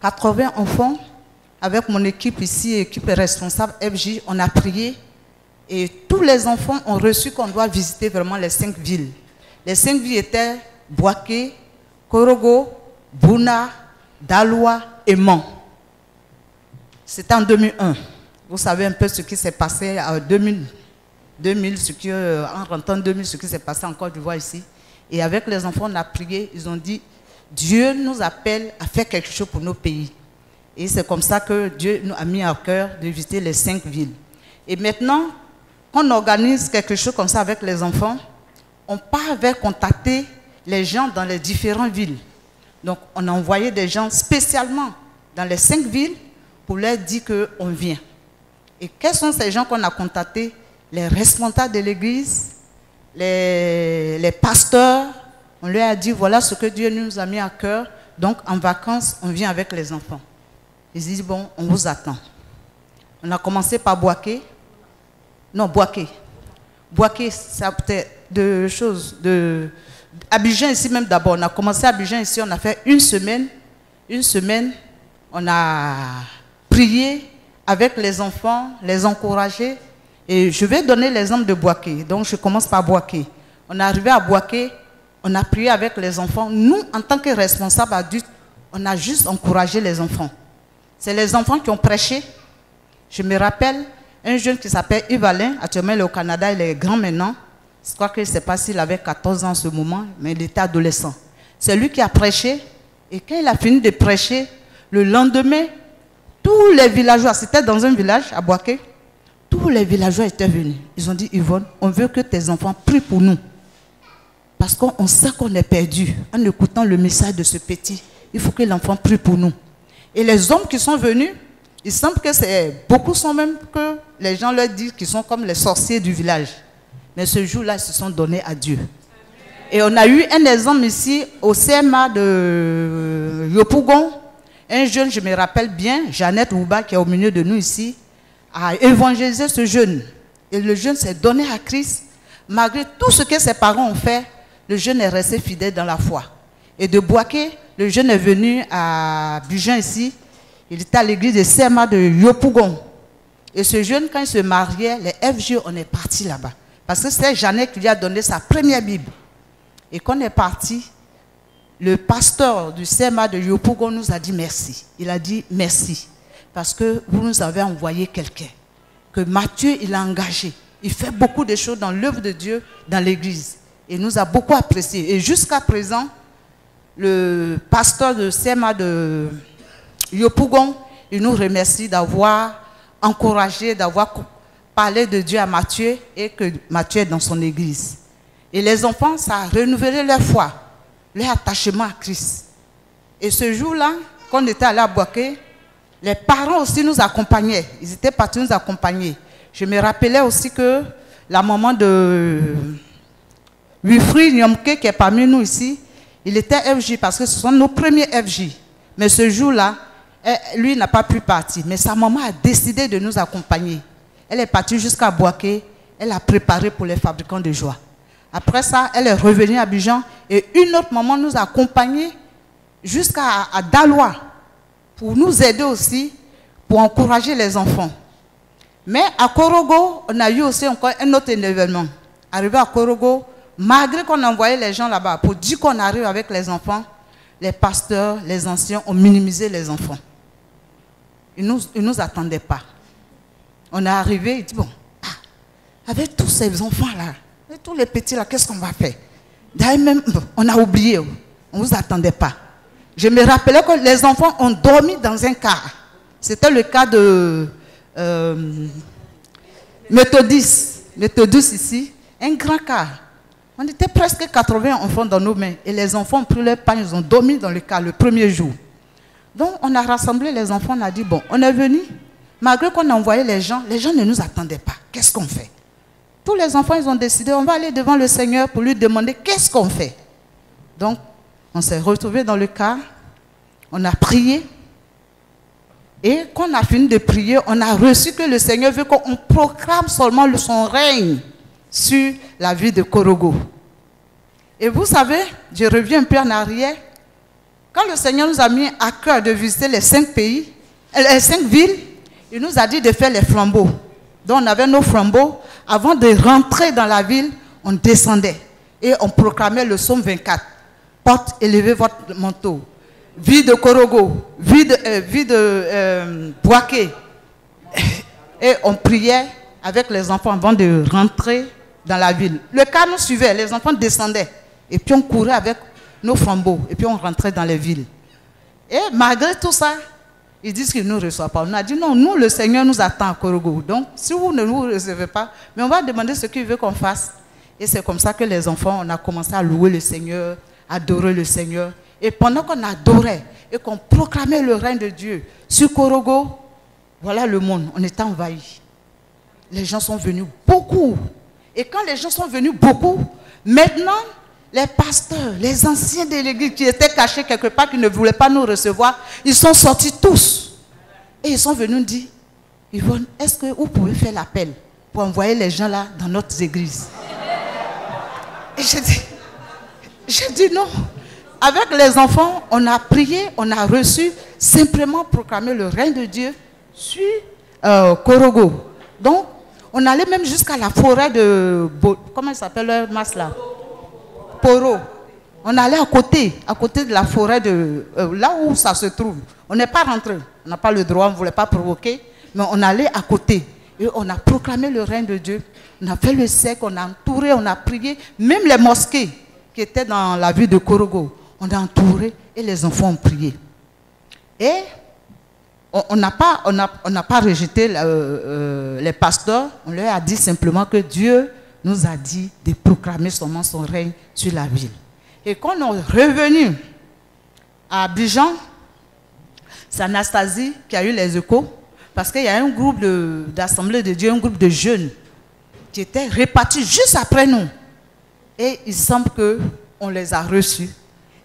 80 enfants, avec mon équipe ici, équipe responsable FJ, on a prié. Et tous les enfants ont reçu qu'on doit visiter vraiment les 5 villes. Les 5 villes étaient Bouaké, Korogo, Bouna, Daloa et Mans. C'était en 2001. Vous savez un peu ce qui s'est passé en 2000 en rentrant 2000, ce qui s'est passé en Côte d'Ivoire ici. Et avec les enfants, on a prié, ils ont dit, Dieu nous appelle à faire quelque chose pour nos pays. Et c'est comme ça que Dieu nous a mis à cœur de visiter les 5 villes. Et maintenant, quand on organise quelque chose comme ça avec les enfants, on part vers contacter les gens dans les différentes villes. Donc, on a envoyé des gens spécialement dans les 5 villes pour leur dire qu'on vient. Et quels sont ces gens qu'on a contactés? Les responsables de l'église, les pasteurs, on leur a dit, voilà ce que Dieu nous a mis à cœur. Donc, en vacances, on vient avec les enfants. Ils disent, bon, on vous attend. On a commencé par Boaké. Non, Boaké. Boaké, ça peut-être de choses. Abidjan ici même d'abord. On a commencé à Abidjan ici, on a fait une semaine. Une semaine, on a prié avec les enfants, les encourager. Et je vais donner l'exemple de Boaké. Donc, je commence par Boaké. On est arrivé à Boaké, on a prié avec les enfants. Nous, en tant que responsables adultes, on a juste encouragé les enfants. C'est les enfants qui ont prêché. Je me rappelle un jeune qui s'appelle Yves Alain, actuellement il est au Canada, il est grand maintenant. Je crois que je ne sais pas s'il avait 14 ans en ce moment, mais il était adolescent. C'est lui qui a prêché. Et quand il a fini de prêcher, le lendemain, tous les villageois, c'était dans un village à Boaké, tous les villageois étaient venus. Ils ont dit, Yvonne, on veut que tes enfants prient pour nous. Parce qu'on sait qu'on est perdu. En écoutant le message de ce petit, il faut que l'enfant prie pour nous. Et les hommes qui sont venus, il semble que c'est beaucoup sont même que les gens leur disent qu'ils sont comme les sorciers du village. Mais ce jour-là, ils se sont donnés à Dieu. Et on a eu un exemple ici au CMA de Yopougon. Un jeune, je me rappelle bien, Jeannette Ouba, qui est au milieu de nous ici, a évangélisé ce jeune. Et le jeune s'est donné à Christ. Malgré tout ce que ses parents ont fait, le jeune est resté fidèle dans la foi. Et de Boaké, le jeune est venu à Abidjan ici. Il était à l'église de CMA de Yopougon. Et ce jeune, quand il se mariait, les FG, on est parti là-bas. Parce que c'est Jeannette qui lui a donné sa première Bible. Et quand on est parti, le pasteur du CMA de Yopougon nous a dit merci. Il a dit merci. Parce que vous nous avez envoyé quelqu'un. Que Matthieu, il a engagé. Il fait beaucoup de choses dans l'œuvre de Dieu, dans l'église. Et il nous a beaucoup apprécié. Et jusqu'à présent, le pasteur de CMA de Yopougon, il nous remercie d'avoir encouragé, d'avoir parlé de Dieu à Matthieu et que Matthieu est dans son église. Et les enfants, ça a renouvelé leur foi, leur attachement à Christ. Et ce jour-là, quand on était allé à Boaké, les parents aussi nous accompagnaient. Ils étaient partis nous accompagner. Je me rappelais aussi que la maman de Wifri Nyomke, qui est parmi nous ici, il était FJ parce que ce sont nos premiers FJ. Mais ce jour-là, lui n'a pas pu partir. Mais sa maman a décidé de nous accompagner. Elle est partie jusqu'à Boaké. Elle a préparé pour les fabricants de joie. Après ça, elle est revenue à Abidjan. Et une autre maman nous a accompagnés jusqu'à Daloa pour nous aider aussi, pour encourager les enfants. Mais à Korogo, on a eu aussi encore un autre événement. Arrivé à Korogo, malgré qu'on envoyait les gens là-bas pour dire qu'on arrive avec les enfants, les pasteurs, les anciens ont minimisé les enfants. Ils ne nous attendaient pas. On est arrivé, ils disent, bon, avec tous ces enfants-là, et tous les petits là, qu'est-ce qu'on va faire? D'ailleurs même, on a oublié, on ne vous attendait pas. Je me rappelais que les enfants ont dormi dans un car. C'était le cas de Méthodis ici, un grand car. On était presque 80 enfants dans nos mains. Et les enfants ont pris leur pain, ils ont dormi dans le car le premier jour. Donc on a rassemblé les enfants, on a dit, bon, on est venu. Malgré qu'on a envoyé les gens ne nous attendaient pas. Qu'est-ce qu'on fait? Tous les enfants, ils ont décidé, on va aller devant le Seigneur pour lui demander qu'est-ce qu'on fait. Donc, on s'est retrouvés dans le car, on a prié. Et quand on a fini de prier, on a reçu que le Seigneur veut qu'on proclame seulement son règne sur la ville de Korogo. Et vous savez, je reviens un peu en arrière. Quand le Seigneur nous a mis à cœur de visiter les 5 pays, les 5 villes, il nous a dit de faire les flambeaux. Donc on avait nos flambeaux. Avant de rentrer dans la ville, on descendait et on proclamait le psaume 24. Porte, élevez votre manteau. Ville de Korogo, ville de Boaké. Et on priait avec les enfants avant de rentrer dans la ville. Le car nous suivait, les enfants descendaient. Et puis on courait avec nos flambeaux. Et puis on rentrait dans les villes. Et malgré tout ça, ils disent qu'ils ne nous reçoivent pas. On a dit non, nous, le Seigneur nous attend à Korogo. Donc, si vous ne nous recevez pas, mais on va demander ce qu'il veut qu'on fasse. Et c'est comme ça que les enfants, on a commencé à louer le Seigneur, adorer le Seigneur. Et pendant qu'on adorait et qu'on proclamait le règne de Dieu sur Korogo, voilà le monde, on était envahi. Les gens sont venus beaucoup. Et quand les gens sont venus beaucoup, maintenant, les pasteurs, les anciens de l'église qui étaient cachés quelque part, qui ne voulaient pas nous recevoir, ils sont sortis tous. Et ils sont venus nous dire, Yvonne, est-ce que vous pouvez faire l'appel pour envoyer les gens là dans notre église? Et j'ai dit non. Avec les enfants, on a prié, on a reçu, simplement proclamer le règne de Dieu sur Korogo. Donc, on allait même jusqu'à la forêt de... Comment il s'appelle le mas là? Poro. On allait à côté de la forêt de... là où ça se trouve. On n'est pas rentré. On n'a pas le droit, on ne voulait pas provoquer. Mais on allait à côté. Et on a proclamé le règne de Dieu. On a fait le cercle, on a entouré, on a prié. Même les mosquées qui étaient dans la ville de Korogo, on a entouré et les enfants ont prié. Et on n'a pas rejeté les pasteurs. On leur a dit simplement que Dieu nous a dit de proclamer seulement son règne sur la ville. Et quand on est revenu à Abidjan, c'est Anastasie qui a eu les échos, parce qu'il y a un groupe d'Assemblée de Dieu, un groupe de jeunes qui étaient répartis juste après nous. Et il semble qu'on les a reçus.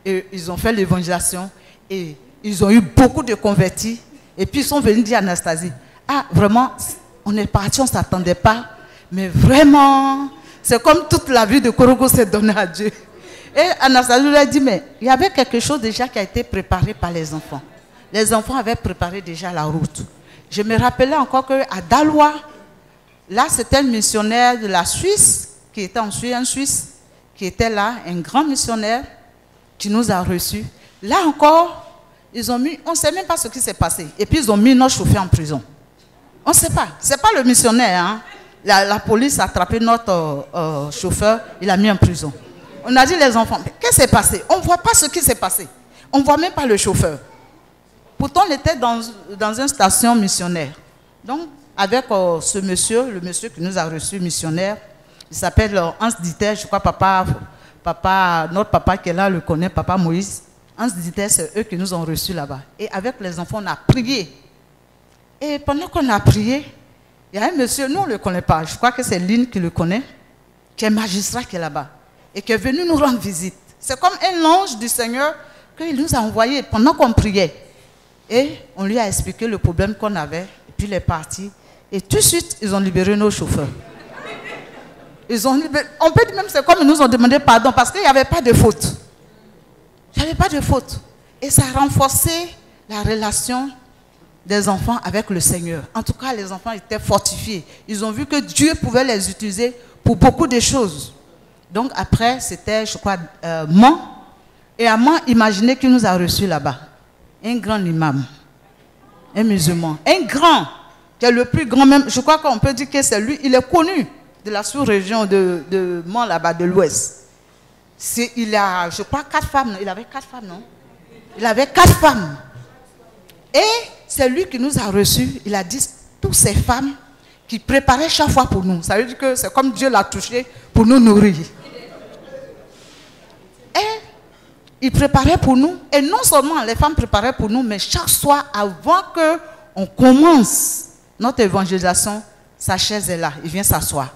Et ils ont fait l'évangélisation. Et ils ont eu beaucoup de convertis. Et puis ils sont venus dire à Anastasie, ah vraiment, on est parti, on ne s'attendait pas. Mais vraiment, c'est comme toute la vie de Korogo s'est donnée à Dieu. Et Anastasie lui a dit, mais il y avait quelque chose déjà qui a été préparé par les enfants. Les enfants avaient préparé déjà la route. Je me rappelais encore qu'à Daloa, là c'était un missionnaire de la Suisse, qui était en Suisse, un Suisse, qui était là, un grand missionnaire, qui nous a reçus. Là encore, ils ont mis, on ne sait même pas ce qui s'est passé. Et puis ils ont mis notre chauffeur en prison. On ne sait pas. Ce n'est pas le missionnaire. Hein. La police a attrapé notre chauffeur, il l'a mis en prison. On a dit les enfants, qu'est-ce qui s'est passé? On ne voit pas ce qui s'est passé. On ne voit même pas le chauffeur. Pourtant, on était dans une station missionnaire. Donc, avec ce monsieur, le monsieur qui nous a reçus, missionnaire, il s'appelle Hans Dieter, je crois notre papa qui est là le connaît, papa Moïse. Hans Dieter, c'est eux qui nous ont reçus là-bas. Et avec les enfants, on a prié. Et pendant qu'on a prié, il y a un monsieur, nous on ne le connaît pas, je crois que c'est Lynn qui le connaît, qui est magistrat qui est là-bas, et qui est venu nous rendre visite. C'est comme un ange du Seigneur qu'il nous a envoyé pendant qu'on priait. Et on lui a expliqué le problème qu'on avait, et puis il est parti. Et tout de suite, ils ont libéré nos chauffeurs. Ils ont libéré, on peut dire même c'est comme ils nous ont demandé pardon, parce qu'il n'y avait pas de faute. Il n'y avait pas de faute. Et ça a renforcé la relation des enfants avec le Seigneur. En tout cas, les enfants étaient fortifiés. Ils ont vu que Dieu pouvait les utiliser pour beaucoup de choses. Donc après, c'était, je crois, Mans. Et à Mans, imaginez qui nous a reçus là-bas. Un grand imam, un musulman, un grand, qui est le plus grand même. Je crois qu'on peut dire que c'est lui. Il est connu de la sous-région de Mans là-bas, de l'Ouest. Il a, je crois, 4 femmes. Il avait 4 femmes, non? Il avait 4 femmes. Et c'est lui qui nous a reçus. Il a dit toutes ces femmes qui préparaient chaque fois pour nous. Ça veut dire que c'est comme Dieu l'a touché pour nous nourrir. Et il préparait pour nous. Et non seulement les femmes préparaient pour nous, mais chaque soir, avant qu'on commence notre évangélisation, sa chaise est là. Il vient s'asseoir.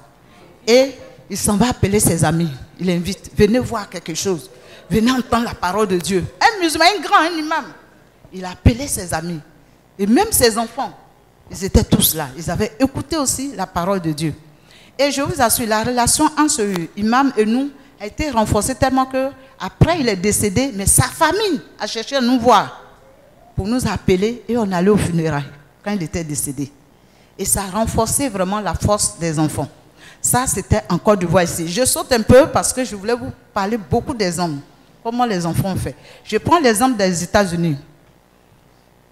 Et il s'en va appeler ses amis. Il invite. Venez voir quelque chose. Venez entendre la parole de Dieu. Un musulman, un grand, un imam. Il a appelé ses amis. Et même ses enfants, ils étaient tous là. Ils avaient écouté aussi la parole de Dieu. Et je vous assure, la relation entre ce imam et nous a été renforcée tellement que après il est décédé, mais sa famille a cherché à nous voir pour nous appeler et on allait au funérailles quand il était décédé. Et ça a renforcé vraiment la force des enfants. Ça, c'était en Côte d'Ivoire ici. Je saute un peu parce que je voulais vous parler beaucoup d'exemples. Comment les enfants ont fait. Je prends l'exemple des États-Unis.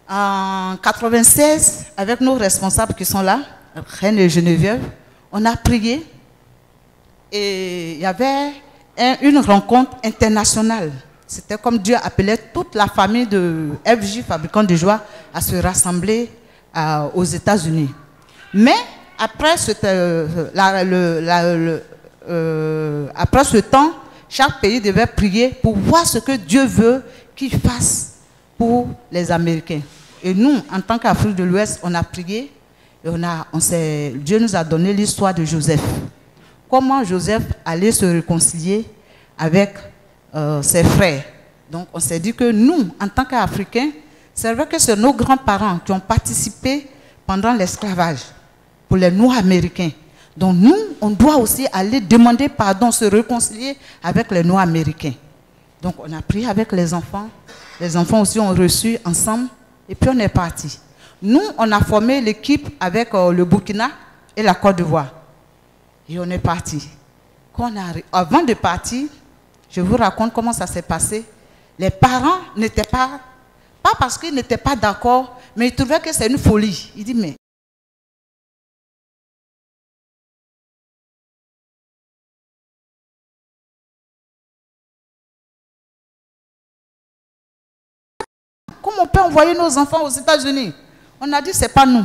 En 1996, avec nos responsables qui sont là, Reine et Geneviève, on a prié et il y avait une rencontre internationale. C'était comme Dieu appelait toute la famille de FJ, fabricants de joie, à se rassembler aux États-Unis. Mais après ce temps, chaque pays devait prier pour voir ce que Dieu veut qu'il fasse pour les Américains. Et nous, en tant qu'Afrique de l'Ouest, on a prié et Dieu nous a donné l'histoire de Joseph. comment Joseph allait se réconcilier avec ses frères. Donc on s'est dit que nous, en tant qu'Africains, c'est vrai que c'est nos grands-parents qui ont participé pendant l'esclavage pour les Noirs américains. Donc nous, on doit aussi aller demander pardon, se réconcilier avec les Noirs américains. Donc on a prié avec les enfants aussi ont reçu ensemble et puis on est parti. Nous, on a formé l'équipe avec le Burkina et la Côte d'Ivoire. Et on est parti. Avant de partir, je vous raconte comment ça s'est passé. Les parents n'étaient pas parce qu'ils n'étaient pas d'accord, mais ils trouvaient que c'est une folie. Ils disent, mais comment on peut envoyer nos enfants aux États-Unis? On a dit, c'est pas nous.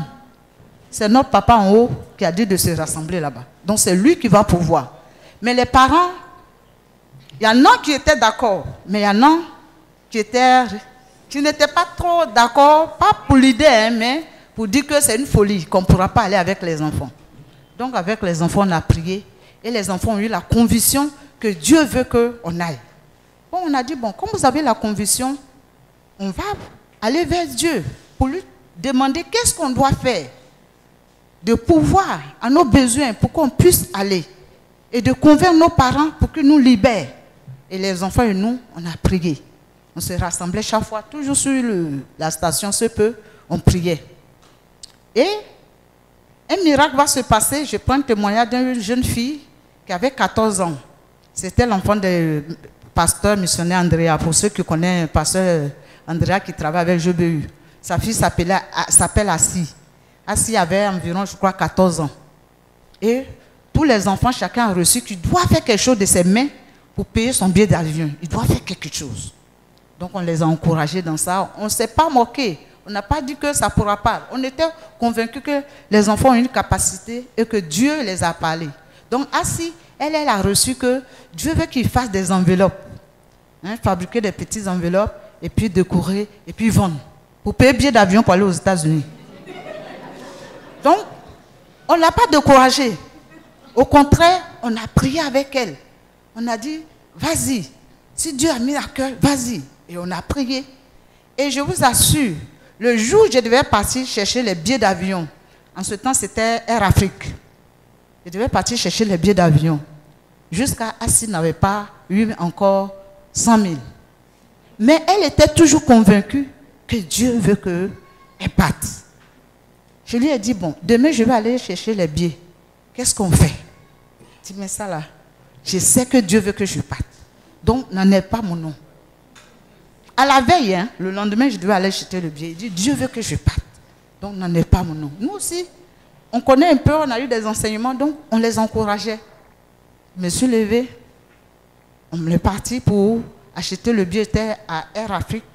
C'est notre papa en haut qui a dit de se rassembler là-bas. Donc c'est lui qui va pouvoir. Mais les parents, il y en a qui étaient d'accord, mais il y en a qui n'étaient pas trop d'accord, pas pour l'idée, hein, mais pour dire que c'est une folie, qu'on ne pourra pas aller avec les enfants. Donc avec les enfants, on a prié et les enfants ont eu la conviction que Dieu veut qu'on aille. Bon, on a dit, bon, comme vous avez la conviction, on va aller vers Dieu pour lui demander qu'est-ce qu'on doit faire, de pouvoir à nos besoins pour qu'on puisse aller et de convaincre nos parents pour qu'ils nous libèrent. Et les enfants et nous, on a prié. On se rassemblait chaque fois, toujours sur la station, ce peu, on priait. Et un miracle va se passer. Je prends un témoignage d'une jeune fille qui avait 14 ans. C'était l'enfant du pasteur missionnaire Andrea. Pour ceux qui connaissent le pasteur Andrea qui travaille avec GBU. Sa fille s'appelle Assis. Assis avait environ, je crois, 14 ans. Et tous les enfants, chacun a reçu qu'il doit faire quelque chose de ses mains pour payer son billet d'avion. Il doit faire quelque chose. Donc on les a encouragés dans ça. On ne s'est pas moqué. On n'a pas dit que ça ne pourra pas. On était convaincus que les enfants ont une capacité et que Dieu les a parlé. Donc Assis, elle a reçu que Dieu veut qu'ils fassent des enveloppes. Hein, fabriquer des petites enveloppes et puis décorer et puis vendre. Pour payer billet d'avion pour aller aux États-Unis. Donc, on ne l'a pas découragée. Au contraire, on a prié avec elle. On a dit, vas-y. Si Dieu a mis à cœur, vas-y. Et on a prié. Et je vous assure, le jour où je devais partir chercher les billets d'avion, en ce temps c'était Air Afrique. Je devais partir chercher les billets d'avion. Jusqu'à Assis n'avait pas eu encore 100 000. Mais elle était toujours convaincue que Dieu veut qu'elle parte. Je lui ai dit, bon, demain je vais aller chercher les billets. Qu'est-ce qu'on fait? Je dis, mais ça là, je sais que Dieu veut que je parte. Donc, n'en est pas mon nom. À la veille, hein, le lendemain, je devais aller chercher le billet. Il dit, Dieu veut que je parte. Donc, n'en est pas mon nom. Nous aussi, on connaît un peu, on a eu des enseignements, donc on les encourageait. Je me suis levé, on est parti pour acheter le billet. J'étais à Air Afrique.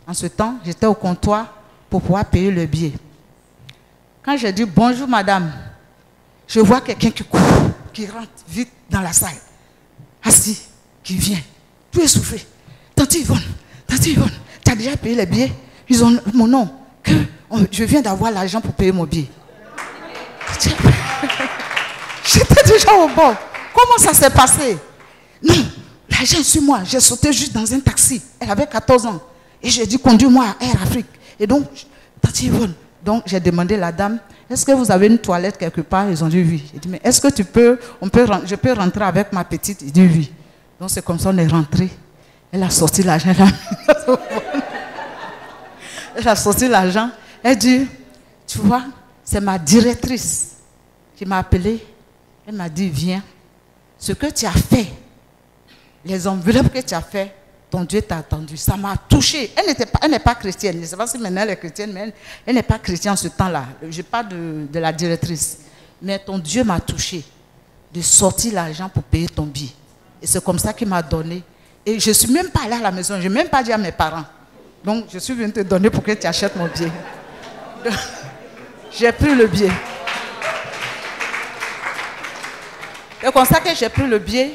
En ce temps, j'étais au comptoir pour pouvoir payer le billet. Quand j'ai dit bonjour madame, je vois quelqu'un qui court, qui rentre vite dans la salle. Assis, qui vient, tout essoufflé. Tante Yvonne, tu as déjà payé les billets? Ils ont mon nom. Je viens d'avoir l'argent pour payer mon billet. J'étais déjà au bord. Comment ça s'est passé? Non, l'argent est sur moi. J'ai sauté juste dans un taxi. Elle avait 14 ans. Et j'ai dit, conduis-moi à Air Afrique. Et donc, Tante Yvonne. Donc, j'ai demandé à la dame, est-ce que vous avez une toilette quelque part? Ils ont dit oui. J'ai dit, mais est-ce que je peux rentrer avec ma petite? Il dit oui. Donc, c'est comme ça qu'on est rentré. Elle a sorti l'argent. Elle a sorti l'argent. Elle dit, tu vois, c'est ma directrice qui m'a appelé. Elle m'a dit, viens. Ce que tu as fait, les enveloppes que tu as fait, ton Dieu t'a attendu. Ça m'a touché. Elle n'est pas chrétienne. Je ne sais pas si maintenant elle est chrétienne, mais elle n'est pas chrétienne en ce temps-là. Je parle de la directrice. Mais ton Dieu m'a touché de sortir l'argent pour payer ton billet. Et c'est comme ça qu'il m'a donné. Et je ne suis même pas allée à la maison. Je n'ai même pas dit à mes parents. Donc, je suis venue te donner pour que tu achètes mon billet. J'ai pris le billet. C'est comme ça que j'ai pris le billet.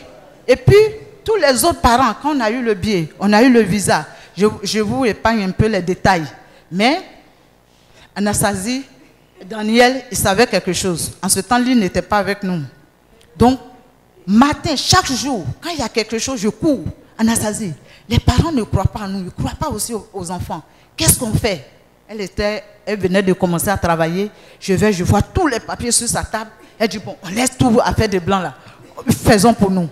Et puis, tous les autres parents, quand on a eu le billet, on a eu le visa. Je vous épargne un peu les détails. Mais, Anastasie, Daniel, ils savaient quelque chose. En ce temps, lui n'était pas avec nous. Donc, matin, chaque jour, quand il y a quelque chose, je cours. Anastasie, les parents ne croient pas à nous, ils ne croient pas aussi aux enfants. Qu'est-ce qu'on fait? Elle venait de commencer à travailler. Je vois tous les papiers sur sa table. Elle dit, bon, on laisse tout à faire des blancs là. Faisons pour nous.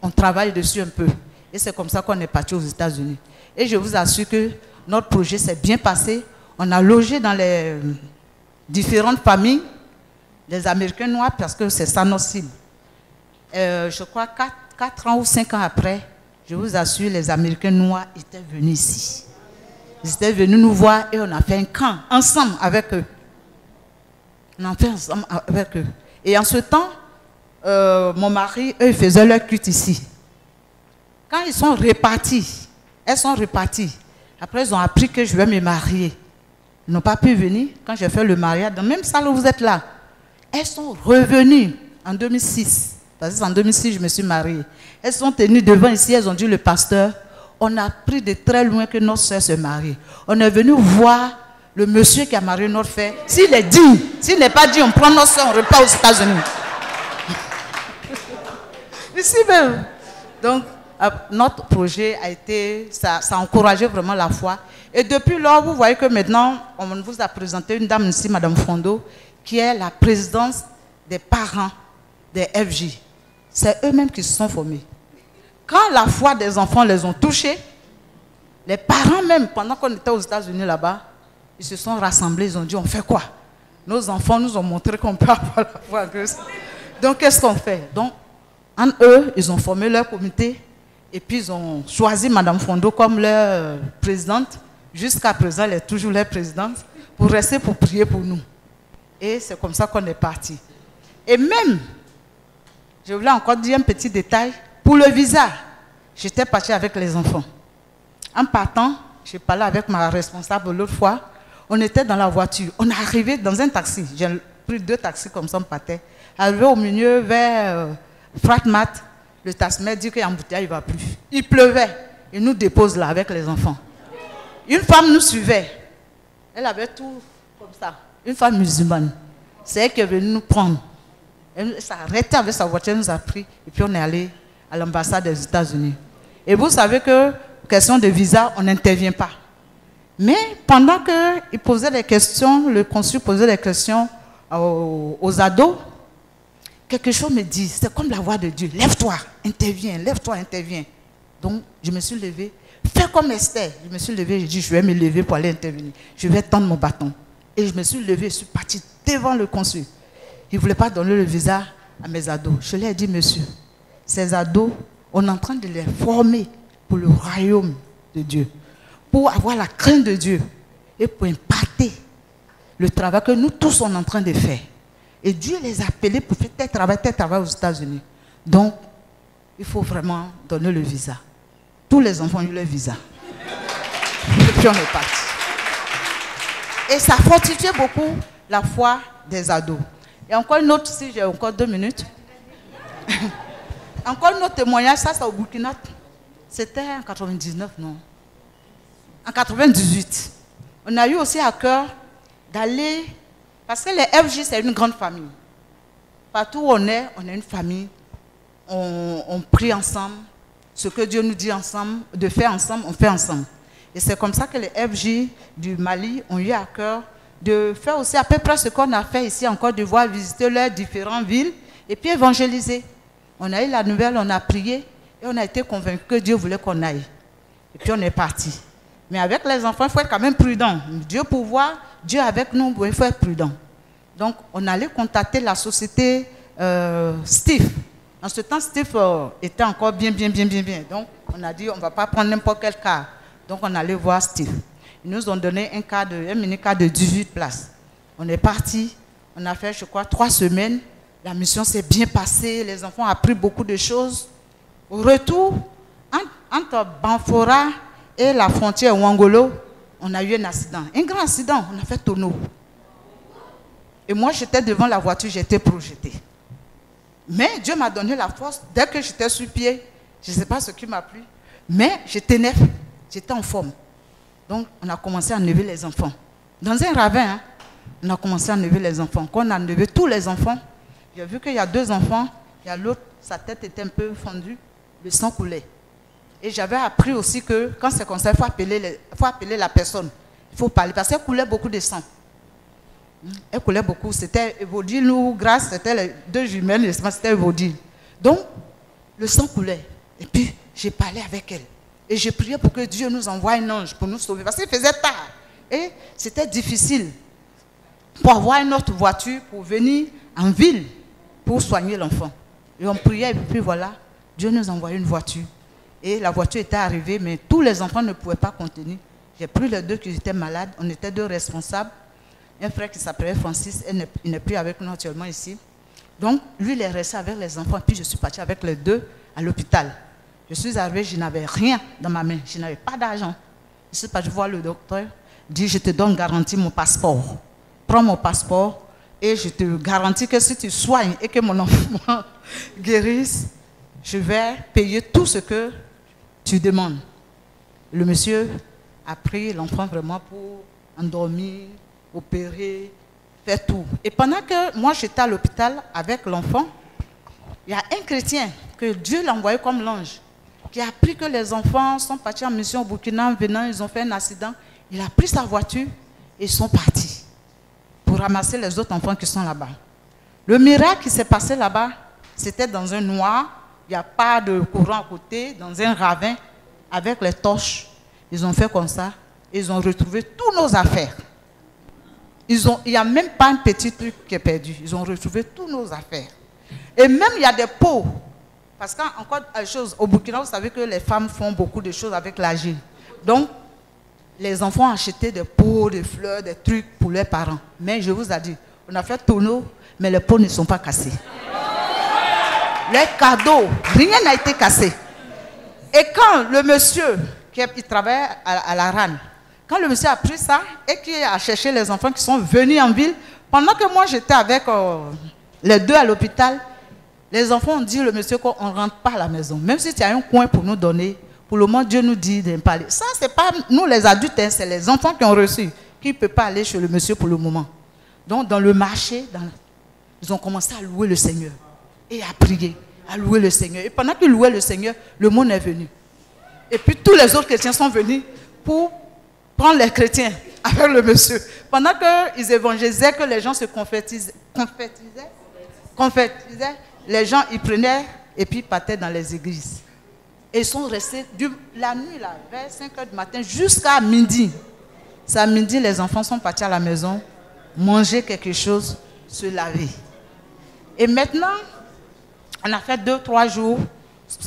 On travaille dessus un peu. Et c'est comme ça qu'on est parti aux États-Unis. Et je vous assure que notre projet s'est bien passé. On a logé dans les différentes familles, les Américains noirs, parce que c'est ça notre cible. Je crois 4 ans ou 5 ans après, je vous assure, les Américains noirs étaient venus ici. Ils étaient venus nous voir et on a fait un camp ensemble avec eux. On a fait ensemble avec eux. Et en ce temps, mon mari, eux, ils faisaient leur culte ici. Quand ils sont repartis, elles sont reparties. Après, ils ont appris que je vais me marier. Ils n'ont pas pu venir quand j'ai fait le mariage. Dans la même salle où vous êtes là. Elles sont revenues en 2006. Parce que en 2006, je me suis mariée. Elles sont tenues devant ici, elles ont dit, le pasteur, on a pris de très loin que notre soeur se marie. On est venu voir le monsieur qui a marié notre frère. S'il est digne, s'il n'est pas digne, on prend notre soeur, on repart aux États-Unis. Ici même. Donc, notre projet a été, ça a encouragé vraiment la foi. Et depuis lors, vous voyez que maintenant, on vous a présenté une dame ici, Madame Fondo, qui est la présidente des parents des FJ. C'est eux-mêmes qui se sont formés. Quand la foi des enfants les ont touchés, les parents même, pendant qu'on était aux États-Unis là-bas, ils se sont rassemblés, ils ont dit, on fait quoi? Nos enfants nous ont montré qu'on peut avoir la foi en Christ. Donc, qu'est-ce qu'on fait? Donc, en eux, ils ont formé leur comité et puis ils ont choisi Madame Fondo comme leur présidente. Jusqu'à présent, elle est toujours leur présidente pour rester, pour prier pour nous. Et c'est comme ça qu'on est parti. Et même, je voulais encore dire un petit détail, pour le visa, j'étais partie avec les enfants. En partant, j'ai parlé avec ma responsable l'autre fois, on était dans la voiture, on est arrivé dans un taxi, j'ai pris 2 taxis comme ça, on partait. Arrivé au milieu vers Fratmat, le taximan dit qu'il y a un embouteillage, il ne va plus. Il pleuvait, il nous dépose là avec les enfants. Une femme nous suivait, elle avait tout comme ça, une femme musulmane. C'est elle qui est venue nous prendre. Elle s'est arrêtée avec sa voiture, elle nous a pris et puis on est allé à l'ambassade des États-Unis. Et vous savez que, question de visa, on n'intervient pas. Mais pendant qu'il posait des questions, le consul posait des questions aux ados, quelque chose me dit, c'est comme la voix de Dieu, lève-toi, interviens, lève-toi, interviens. Donc, je me suis levée, fais comme Esther. Je me suis levée, j'ai dit, je vais me lever pour aller intervenir. Je vais tendre mon bâton. Et je me suis levée, je suis partie devant le consul. Il ne voulait pas donner le visa à mes ados. Je lui ai dit, monsieur, ces ados, on est en train de les former pour le royaume de Dieu, pour avoir la crainte de Dieu et pour impacter le travail que nous tous sommes en train de faire. Et Dieu les a appelés pour faire tel travail aux États-Unis. Donc, il faut vraiment donner le visa. Tous les enfants ont eu le visa. Et puis on est parti. Et ça fortifiait beaucoup la foi des ados. Et encore une autre, si j'ai encore 2 minutes. Encore un autre témoignage, ça c'est au Burkina. C'était en 99, non? En 98. On a eu aussi à cœur d'aller, parce que les FJ c'est une grande famille. Partout où on est une famille. On prie ensemble. Ce que Dieu nous dit ensemble, de faire ensemble, on fait ensemble. Et c'est comme ça que les FJ du Mali ont eu à cœur de faire aussi à peu près ce qu'on a fait ici en Côte d'Ivoire, visiter leurs différentes villes et puis évangéliser. On a eu la nouvelle, on a prié et on a été convaincus que Dieu voulait qu'on aille. Et puis on est parti. Mais avec les enfants, il faut être quand même prudent. Dieu pour voir, Dieu avec nous, il faut être prudent. Donc on allait contacter la société Steve. En ce temps, Steve était encore bien. Donc on a dit, on ne va pas prendre n'importe quel car. Donc on allait voir Steve. Ils nous ont donné un mini-car de 18 places. On est parti, on a fait, je crois, 3 semaines. La mission s'est bien passée, les enfants ont appris beaucoup de choses. Au retour, entre Banfora et la frontière Ouangolo, on a eu un accident. Un grand accident, on a fait tonneau. Et moi, j'étais devant la voiture, j'étais projetée. Mais Dieu m'a donné la force. Dès que j'étais sur pied, je ne sais pas ce qui m'a plu, mais j'étais neuf, j'étais en forme. Donc, on a commencé à enlever les enfants. Dans un ravin, on a commencé à enlever les enfants. Quand on a enlevé tous les enfants, j'ai vu qu'il y a 2 enfants Il y a l'autre, sa tête était un peu fendue, le sang coulait. Et j'avais appris aussi que quand c'est comme ça, il faut appeler la personne. Il faut parler parce qu'elle coulait beaucoup de sang. Elle coulait beaucoup. C'était Evodil ou Grâce, c'était les deux jumelles, c'était Evodil. Donc, le sang coulait. Et puis, j'ai parlé avec elle. Et j'ai prié pour que Dieu nous envoie un ange pour nous sauver. Parce qu'il faisait tard. Et c'était difficile pour avoir une autre voiture pour venir en ville pour soigner l'enfant. Et on priait et puis voilà, Dieu nous envoyait une voiture. Et la voiture était arrivée, mais tous les enfants ne pouvaient pas contenir. J'ai pris les deux qui étaient malades, on était deux responsables. Un frère qui s'appelait Francis, il n'est plus avec nous actuellement ici. Donc, lui, il est resté avec les enfants, puis je suis partie avec les deux à l'hôpital. Je suis arrivée, je n'avais rien dans ma main, je n'avais pas d'argent. Je suis partie voir le docteur, dit, je te donne garantie mon passeport. Prends mon passeport et je te garantis que si tu soignes et que mon enfant guérisse, je vais payer tout ce que tu demandes. Le monsieur a pris l'enfant vraiment pour endormir, opérer, faire tout. Et pendant que moi j'étais à l'hôpital avec l'enfant, il y a un chrétien que Dieu l'a envoyé comme l'ange, qui a appris que les enfants sont partis en mission au Burkina, en venant, ils ont fait un accident. Il a pris sa voiture et ils sont partis pour ramasser les autres enfants qui sont là-bas. Le miracle qui s'est passé là-bas, c'était dans un noir, il n'y a pas de courant à côté, dans un ravin, avec les torches. Ils ont fait comme ça, ils ont retrouvé toutes nos affaires. Il n'y a même pas un petit truc qui est perdu. Ils ont retrouvé toutes nos affaires. Et même il y a des pots. Parce qu'encore une chose, au Burkina, vous savez que les femmes font beaucoup de choses avec l'argile. Donc, les enfants ont acheté des pots, des fleurs, des trucs pour leurs parents. Mais je vous ai dit, on a fait tonneau, mais les pots ne sont pas cassés. Les cadeaux, rien n'a été cassé. Et quand le monsieur, qui travaille à la RAN, quand le monsieur a pris ça et qui a cherché les enfants qui sont venus en ville, pendant que moi j'étais avec les deux à l'hôpital, les enfants ont dit au monsieur qu'on ne rentre pas à la maison. Même si tu as un coin pour nous donner, pour le moment Dieu nous dit de ne pas aller. Ça, ce n'est pas nous les adultes, hein, c'est les enfants qui ont reçu, qui ne peuvent pas aller chez le monsieur pour le moment. Donc dans le marché, ils ont commencé à louer le Seigneur et à prier, à louer le Seigneur. Et pendant qu'ils louaient le Seigneur, le monde est venu. Et puis tous les autres chrétiens sont venus pour prendre les chrétiens avec le monsieur. Pendant qu'ils évangélisaient, que les gens se confettisaient, les gens ils prenaient et puis partaient dans les églises. Et ils sont restés la nuit, là, vers 5 h du matin jusqu'à midi. C'est à midi, les enfants sont partis à la maison, manger quelque chose, se laver. Et maintenant, on a fait 2-3 jours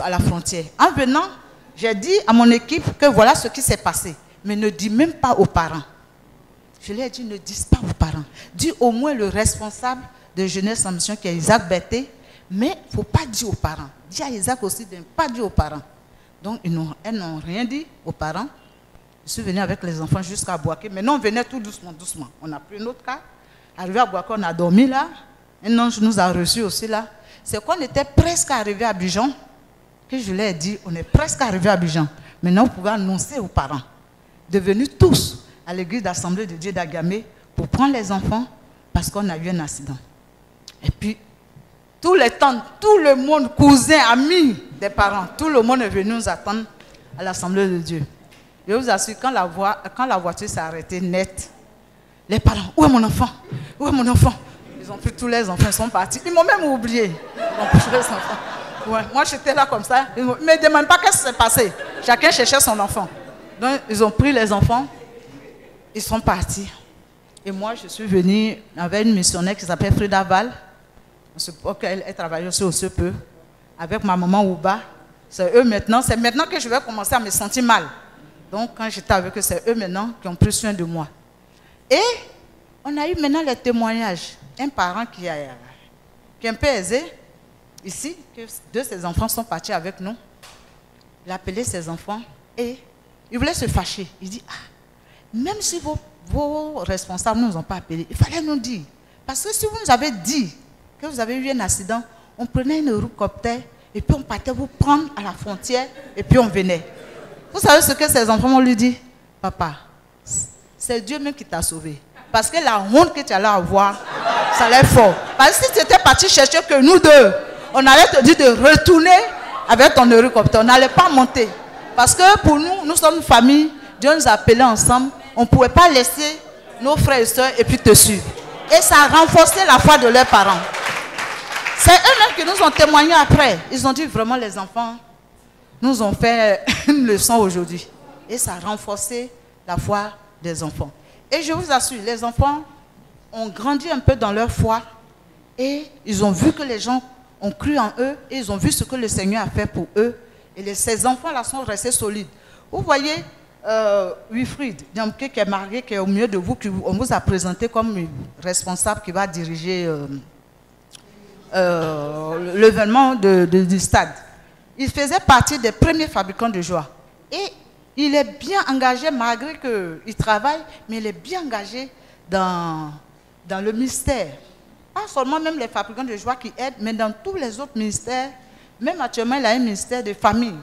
à la frontière. En venant, j'ai dit à mon équipe que voilà ce qui s'est passé. Mais ne dis même pas aux parents. Je leur ai dit, ne dis pas aux parents. Dis au moins le responsable de Jeunesse en Mission, qui est Isaac Berté, mais il ne faut pas dire aux parents. Dis à Isaac aussi de ne pas dire aux parents. Donc, elles n'ont rien dit aux parents. Je suis venue avec les enfants jusqu'à Boaké. Maintenant, on venait tout doucement, doucement. On a pris notre cas. Arrivé à Boaké, on a dormi là. Un ange nous a reçus aussi là. C'est qu'on était presque arrivé à Abidjan, que je leur ai dit, on est presque arrivé à Abidjan. Maintenant, vous pouvez annoncer aux parents de venir tous à l'église d'Assemblée de Dieu d'Agamé pour prendre les enfants parce qu'on a eu un accident. Et puis, tous les tantes, tout le monde, cousins, amis des parents, tout le monde est venu nous attendre à l'Assemblée de Dieu. Je vous assure, quand la voiture s'est arrêtée net, les parents, où est mon enfant? Où est mon enfant? Ils ont pris tous les enfants, ils sont partis. Ils m'ont même oublié. Ils ont pris les enfants. Ouais, moi, j'étais là comme ça. Ils ne me demandent pas qu'est-ce qui s'est passé. Chacun cherchait son enfant. Donc, ils ont pris les enfants. Ils sont partis. Et moi, je suis venue avec une missionnaire qui s'appelle Frida Val. Elle travaille aussi au CEPE. Avec ma maman Ouba. C'est eux maintenant. C'est maintenant que je vais commencer à me sentir mal. Donc, quand j'étais avec eux, c'est eux maintenant qui ont pris soin de moi. Et on a eu maintenant les témoignages. Un parent qui est un peu aisé, ici, que deux de ses enfants sont partis avec nous. Il a appelé ses enfants et il voulait se fâcher. Il dit, même si vos responsables ne nous ont pas appelés, il fallait nous dire. Parce que si vous nous avez dit que vous avez eu un accident, on prenait une hélicoptère et puis on partait vous prendre à la frontière et puis on venait. Vous savez ce que ses enfants m'ont lui dit? Papa, c'est Dieu même qui t'a sauvé. Parce que la honte que tu allais avoir, ça allait fort. Parce que si tu étais parti chercher que nous deux, on allait te dire de retourner avec ton hélicoptère. On n'allait pas monter. Parce que pour nous, nous sommes une famille. Dieu nous a appelés ensemble. On ne pouvait pas laisser nos frères et sœurs et puis te suivre. Et ça a renforcé la foi de leurs parents. C'est eux-mêmes qui nous ont témoigné après. Ils ont dit vraiment les enfants nous ont fait une leçon aujourd'hui. Et ça a renforcé la foi des enfants. Et je vous assure, les enfants ont grandi un peu dans leur foi. Et ils ont vu que les gens ont cru en eux. Et ils ont vu ce que le Seigneur a fait pour eux. Et ces enfants-là sont restés solides. Vous voyez, Wilfried, qui est marié, qui est au milieu de vous, on vous a présenté comme responsable qui va diriger l'événement du stade. Il faisait partie des premiers fabricants de joie. Et il est bien engagé, malgré qu'il travaille, mais il est bien engagé dans le ministère. Pas seulement même les fabricants de joie qui aident, mais dans tous les autres ministères. Même actuellement, il a un ministère de famille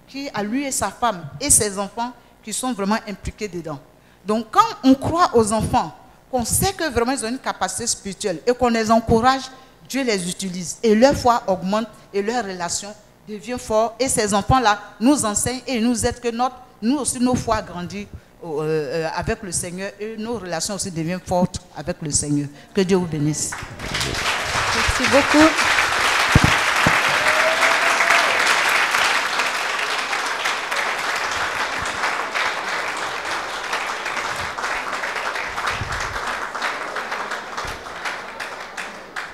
qui a lui et sa femme et ses enfants qui sont vraiment impliqués dedans. Donc quand on croit aux enfants, qu'on sait que vraiment ils ont une capacité spirituelle et qu'on les encourage, Dieu les utilise et leur foi augmente et leur relation devient forte. Et ces enfants-là nous enseignent et nous aident que nous aussi nos foi grandit avec le Seigneur et nos relations aussi deviennent fortes avec le Seigneur. Que Dieu vous bénisse. Merci beaucoup.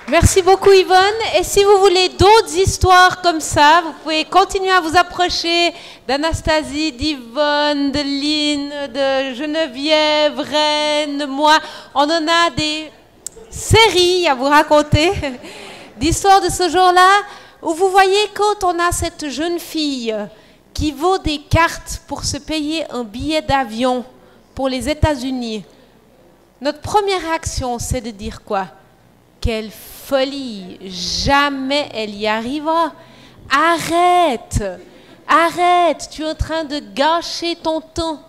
Merci beaucoup Yvonne. Et si vous voulez d'autres histoires comme ça, vous pouvez continuer à vous approcher d'Anastasie, d'Yvonne, de Lynn, de Geneviève, Reine, de moi. On en a des séries à vous raconter d'histoires de ce jour-là où vous voyez quand on a cette jeune fille qui vaut des cartes pour se payer un billet d'avion pour les États-Unis. Notre première réaction, c'est de dire quoi? Quelle folie, jamais elle y arrivera. Arrête, arrête, tu es en train de gâcher ton temps.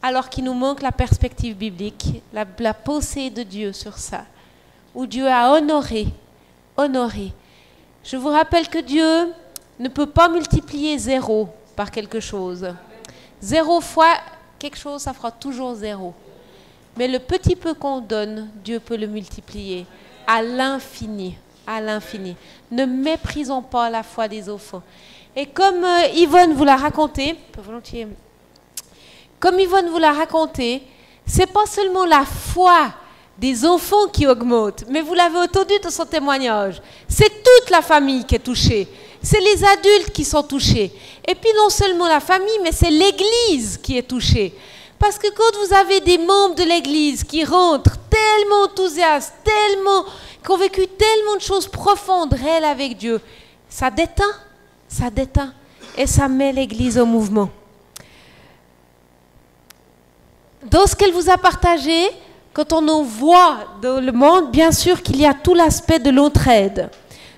Alors qu'il nous manque la perspective biblique, la pensée de Dieu sur ça, où Dieu a honoré. Je vous rappelle que Dieu ne peut pas multiplier 0 par quelque chose. 0 fois quelque chose, ça fera toujours 0. Mais le petit peu qu'on donne, Dieu peut le multiplier à l'infini, à l'infini. Ne méprisons pas la foi des enfants. Et comme Yvonne vous l'a raconté, c'est pas seulement la foi des enfants qui augmente, mais vous l'avez entendu dans son témoignage. C'est toute la famille qui est touchée. C'est les adultes qui sont touchés. Et puis non seulement la famille, mais c'est l'Église qui est touchée. Parce que quand vous avez des membres de l'Église qui rentrent tellement enthousiastes, qui ont vécu tellement de choses profondes, réelles avec Dieu, ça déteint et ça met l'Église au mouvement. Dans ce qu'elle vous a partagé, quand on en voit dans le monde, bien sûr qu'il y a tout l'aspect de l'entraide,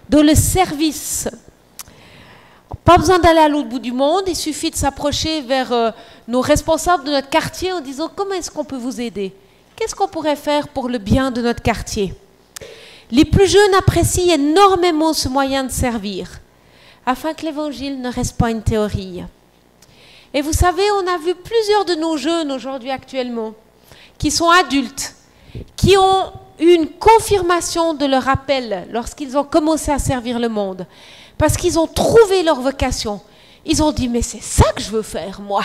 dans le service. Pas besoin d'aller à l'autre bout du monde, il suffit de s'approcher vers nos responsables de notre quartier en disant comment est-ce qu'on peut vous aider? Qu'est-ce qu'on pourrait faire pour le bien de notre quartier? Les plus jeunes apprécient énormément ce moyen de servir, afin que l'évangile ne reste pas une théorie. Et vous savez, on a vu plusieurs de nos jeunes aujourd'hui actuellement, qui sont adultes, qui ont eu une confirmation de leur appel lorsqu'ils ont commencé à servir le monde. Parce qu'ils ont trouvé leur vocation. Ils ont dit, mais c'est ça que je veux faire, moi.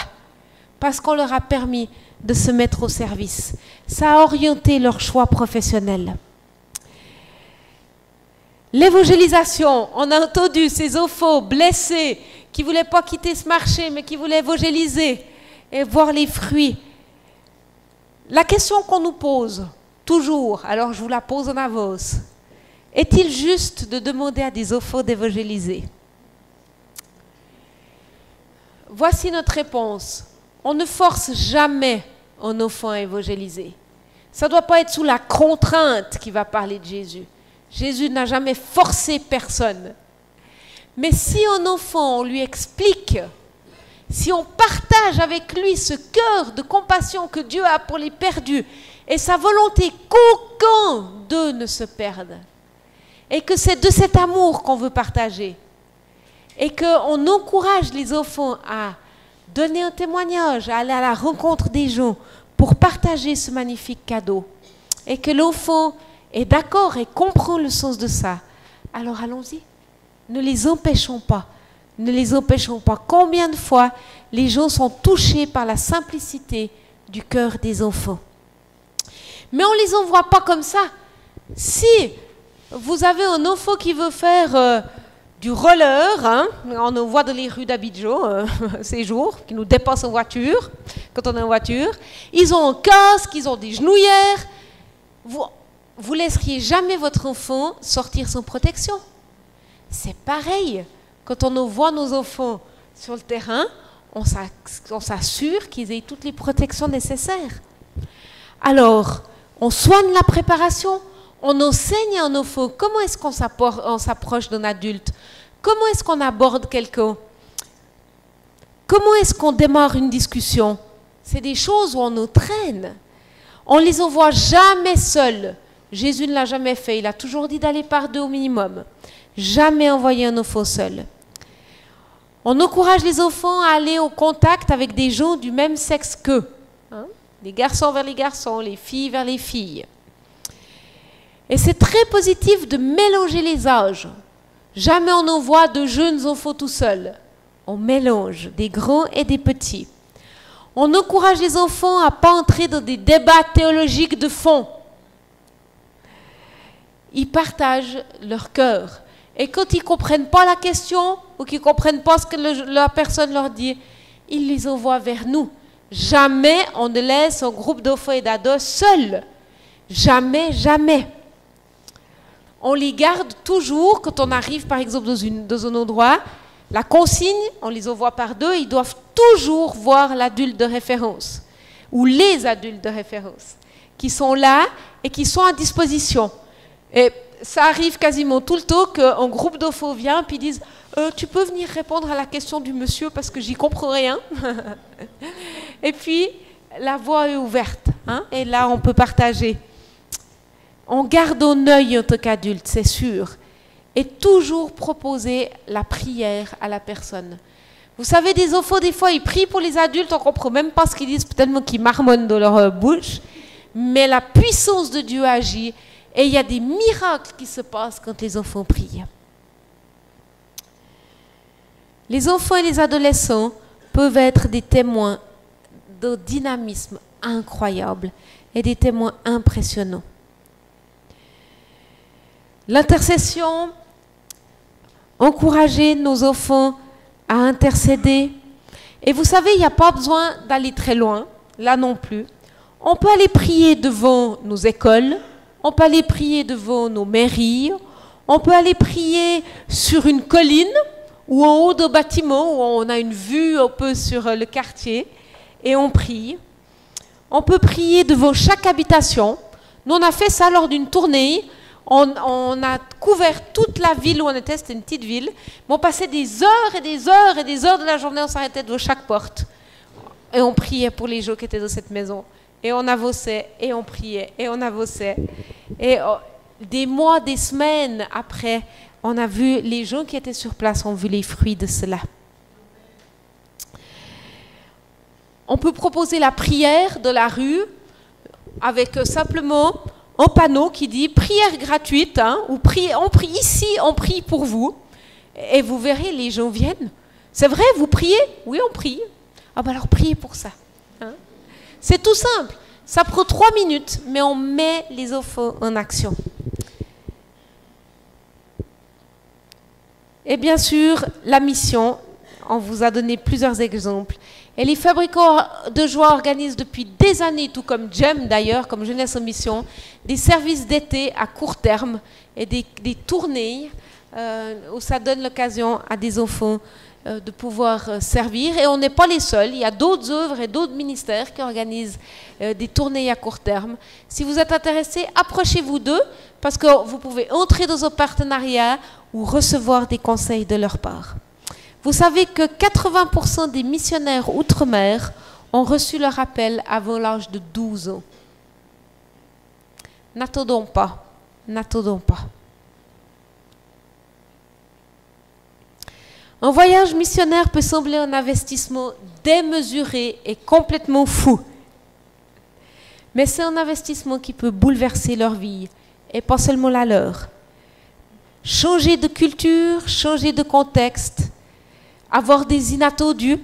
Parce qu'on leur a permis de se mettre au service. Ça a orienté leur choix professionnel. L'évangélisation, on a entendu ces enfants blessés qui ne voulaient pas quitter ce marché, mais qui voulaient évangéliser et voir les fruits. La question qu'on nous pose, toujours, alors je vous la pose en avance, est-il juste de demander à des enfants d'évangéliser? Voici notre réponse. On ne force jamais un enfant à évangéliser. Ça ne doit pas être sous la contrainte qu'il va parler de Jésus. Jésus n'a jamais forcé personne. Mais si un enfant, on lui explique, si on partage avec lui ce cœur de compassion que Dieu a pour les perdus et sa volonté qu'aucun d'eux ne se perde, Et que c'est de cet amour qu'on veut partager. Et qu'on encourage les enfants à donner un témoignage, à aller à la rencontre des gens pour partager ce magnifique cadeau. Et que l'enfant est d'accord et comprend le sens de ça. Alors allons-y. Ne les empêchons pas. Ne les empêchons pas. Combien de fois les gens sont touchés par la simplicité du cœur des enfants. Mais on ne les envoie pas comme ça. Si vous avez un enfant qui veut faire du roller, hein, on en voit dans les rues d'Abidjan ces jours, qui nous dépassent en voiture, quand on est en voiture, ils ont un casque, ils ont des genouillères. Vous laisseriez jamais votre enfant sortir sans protection. C'est pareil. Quand on voit nos enfants sur le terrain, on s'assure qu'ils aient toutes les protections nécessaires. Alors, on soigne la préparation, on enseigne à nos enfants comment est-ce qu'on s'approche d'un adulte, comment est-ce qu'on aborde quelqu'un, comment est-ce qu'on démarre une discussion. C'est des choses où on nous traîne. On ne les envoie jamais seuls. Jésus ne l'a jamais fait, il a toujours dit d'aller par deux au minimum. Jamais envoyer un enfant seul. On encourage les enfants à aller au contact avec des gens du même sexe qu'eux. Hein? Les garçons vers les garçons, les filles vers les filles. Et c'est très positif de mélanger les âges. Jamais on envoie de jeunes enfants tout seuls. On mélange des grands et des petits. On encourage les enfants à ne pas entrer dans des débats théologiques de fond. Ils partagent leur cœur. Et quand ils ne comprennent pas la question ou qu'ils ne comprennent pas ce que la personne leur dit, ils les envoient vers nous. Jamais on ne laisse un groupe d'enfants et d'ados seuls. Jamais, jamais. On les garde toujours quand on arrive par exemple dans un endroit. La consigne, on les envoie par deux, ils doivent toujours voir l'adulte de référence ou les adultes de référence qui sont là et qui sont à disposition. Et ça arrive quasiment tout le temps qu'un groupe d'enfants vient et disent tu peux venir répondre à la question du monsieur parce que j'y comprends rien. Et puis la voie est ouverte, hein, et là on peut partager. On garde un œil en tant qu'adulte, c'est sûr, et toujours proposer la prière à la personne. Vous savez, des enfants, des fois, ils prient pour les adultes, on ne comprend même pas ce qu'ils disent, peut-être qu'ils marmonnent dans leur bouche, mais la puissance de Dieu agit, et il y a des miracles qui se passent quand les enfants prient. Les enfants et les adolescents peuvent être des témoins de dynamisme incroyable et des témoins impressionnants. L'intercession, encourager nos enfants à intercéder. Et vous savez, il n'y a pas besoin d'aller très loin, là non plus. On peut aller prier devant nos écoles, on peut aller prier devant nos mairies, on peut aller prier sur une colline ou en haut d'un bâtiment où on a une vue un peu sur le quartier et on prie. On peut prier devant chaque habitation. Nous, on a fait ça lors d'une tournée. On a couvert toute la ville où on était, c'était une petite ville. Mais on passait des heures et des heures et des heures de la journée, on s'arrêtait devant chaque porte. Et on priait pour les gens qui étaient dans cette maison. Et on avançait, et on priait, et on avançait. Et des mois, des semaines après, on a vu, les gens qui étaient sur place ont vu les fruits de cela. On peut proposer la prière de la rue avec simplement un panneau qui dit prière gratuite, hein, ou on prie ici, on prie pour vous. Et vous verrez, les gens viennent. C'est vrai, vous priez? Oui, on prie. Ah ben alors priez pour ça. Hein. C'est tout simple. Ça prend 3 minutes, mais on met les enfants en action. Et bien sûr, la mission, on vous a donné plusieurs exemples. Et les fabricants de joie organisent depuis des années, tout comme GEM d'ailleurs, comme Jeunesse en Mission, des services d'été à court terme et des tournées où ça donne l'occasion à des enfants de pouvoir servir. Et on n'est pas les seuls, il y a d'autres œuvres et d'autres ministères qui organisent des tournées à court terme. Si vous êtes intéressés, approchez-vous d'eux parce que vous pouvez entrer dans un partenariat ou recevoir des conseils de leur part. Vous savez que 80% des missionnaires outre-mer ont reçu leur appel avant l'âge de 12 ans. N'attendons pas, n'attendons pas. Un voyage missionnaire peut sembler un investissement démesuré et complètement fou. Mais c'est un investissement qui peut bouleverser leur vie, et pas seulement la leur. Changer de culture, changer de contexte, avoir des inattendus,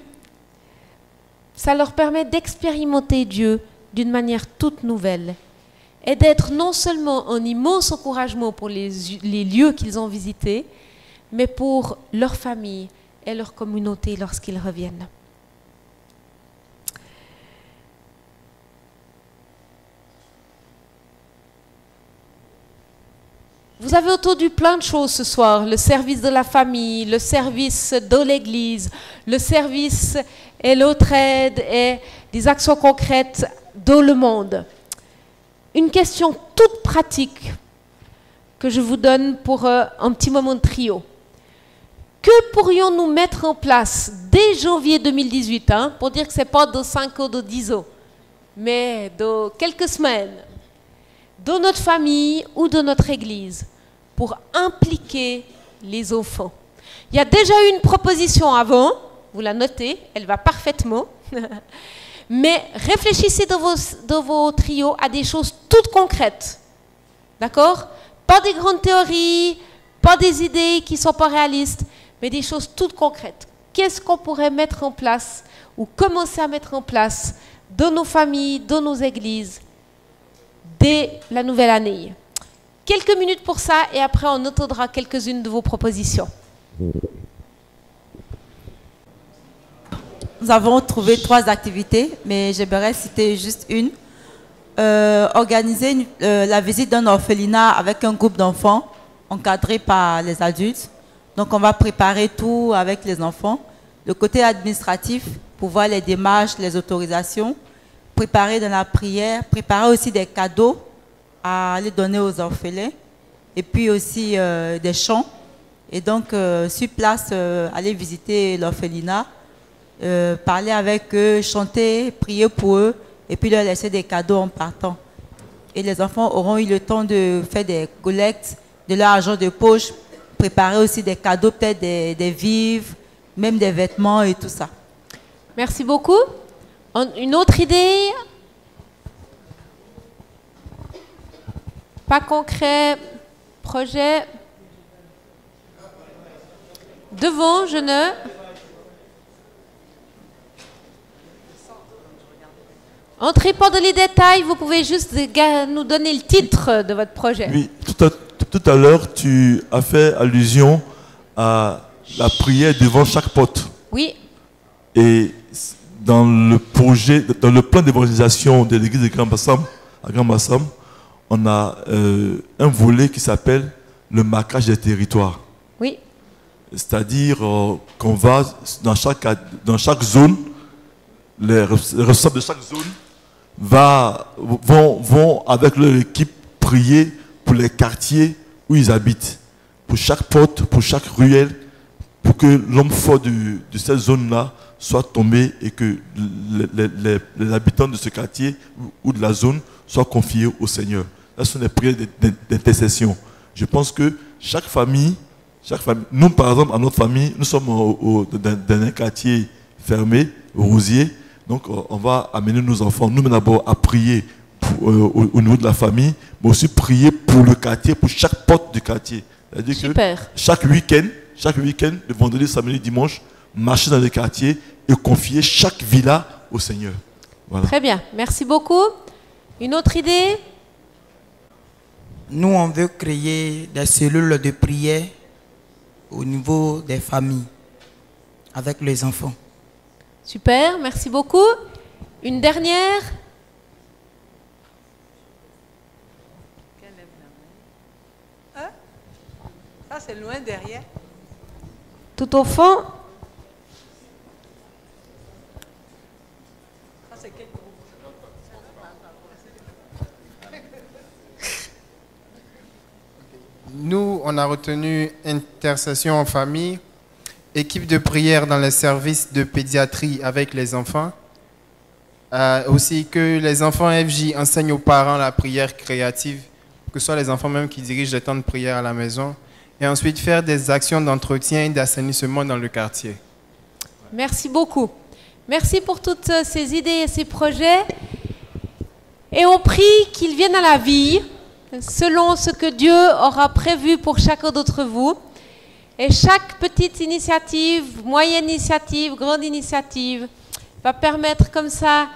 ça leur permet d'expérimenter Dieu d'une manière toute nouvelle et d'être non seulement un immense encouragement pour les lieux qu'ils ont visités, mais pour leur famille et leur communauté lorsqu'ils reviennent. Vous avez entendu plein de choses ce soir, le service de la famille, le service de l'église, le service et l'autre aide et des actions concrètes dans le monde. Une question toute pratique que je vous donne pour un petit moment de trio. Que pourrions-nous mettre en place dès janvier 2018, pour dire que ce n'est pas dans 5 ans, dans 10 ans, mais dans quelques semaines, dans notre famille ou dans notre église, pour impliquer les enfants? Il y a déjà eu une proposition avant, vous la notez, elle va parfaitement, mais réfléchissez dans vos trios à des choses toutes concrètes, d'accord? Pas des grandes théories, pas des idées qui ne sont pas réalistes, mais des choses toutes concrètes. Qu'est-ce qu'on pourrait mettre en place ou commencer à mettre en place dans nos familles, dans nos églises, dès la nouvelle année? Quelques minutes pour ça et après on entendra quelques-unes de vos propositions. Nous avons trouvé 3 activités, mais j'aimerais citer juste une. Organiser la visite d'un orphelinat avec un groupe d'enfants encadré par les adultes. Donc on va préparer tout avec les enfants. Le côté administratif, pour voir les démarches, les autorisations, préparer dans la prière, préparer aussi des cadeaux à aller donner aux orphelins, et puis aussi des chants. Et donc, sur place, aller visiter l'orphelinat, parler avec eux, chanter, prier pour eux, et puis leur laisser des cadeaux en partant. Et les enfants auront eu le temps de faire des collectes de leur argent de poche, préparer aussi des cadeaux, peut-être des vivres, même des vêtements et tout ça. Merci beaucoup. Une autre idée? Pas concret, projet. Devant, je ne. Entrez pas dans les détails, vous pouvez juste nous donner le titre de votre projet. Oui, tout à l'heure, tu as fait allusion à la prière devant chaque porte. Oui. Et dans le projet, dans le plan d'évangélisation de l'église de Grand-Bassam, à Grand-Bassam, on a un volet qui s'appelle le marquage des territoires. Oui. C'est-à-dire qu'on va dans chaque zone, les responsables de chaque zone vont avec leur équipe prier pour les quartiers où ils habitent, pour chaque porte, pour chaque ruelle, pour que l'homme fort de cette zone-là soit tombé et que les habitants de ce quartier ou de la zone soient confiés au Seigneur. Ce sont des prières d'intercession. Je pense que chaque famille, nous par exemple, à notre famille, nous sommes dans un quartier fermé, au Rosier. Donc on va amener nos enfants, nous d'abord, à prier au niveau de la famille, mais aussi prier pour le quartier, pour chaque porte du quartier. C'est-à-dire que chaque week-end, le vendredi, samedi, dimanche, marcher dans les quartiers et confier chaque villa au Seigneur. Voilà. Très bien, merci beaucoup. Une autre idée? Nous, on veut créer des cellules de prière au niveau des familles, avec les enfants. Super, merci beaucoup. Une dernière? Ça, c'est loin derrière. Tout au fond? Ça, c'est quel groupe? Nous, on a retenu intercession en famille, équipe de prière dans les services de pédiatrie avec les enfants. Aussi que les enfants FJ enseignent aux parents la prière créative, que ce soit les enfants même qui dirigent les temps de prière à la maison. et ensuite faire des actions d'entretien et d'assainissement dans le quartier. Merci beaucoup. Merci pour toutes ces idées et ces projets. Et on prie qu'ils viennent à la vie selon ce que Dieu aura prévu pour chacun d'entre vous. Et chaque petite initiative, moyenne initiative, grande initiative, va permettre comme ça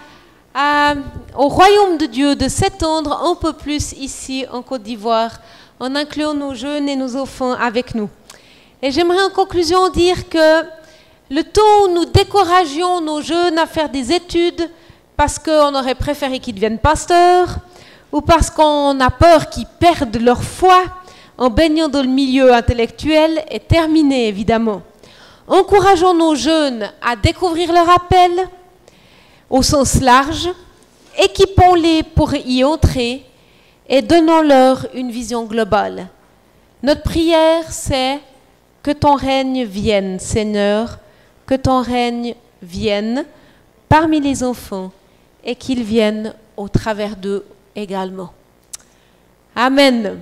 au royaume de Dieu de s'étendre un peu plus ici en Côte d'Ivoire, en incluant nos jeunes et nos enfants avec nous. Et j'aimerais en conclusion dire que le temps où nous découragions nos jeunes à faire des études parce qu'on aurait préféré qu'ils deviennent pasteurs ou parce qu'on a peur qu'ils perdent leur foi en baignant dans le milieu intellectuel est terminé, évidemment. Encourageons nos jeunes à découvrir leur appel au sens large, équipons-les pour y entrer et donnons-leur une vision globale. Notre prière, c'est que ton règne vienne, Seigneur, que ton règne vienne parmi les enfants et qu'il vienne au travers d'eux également. Amen.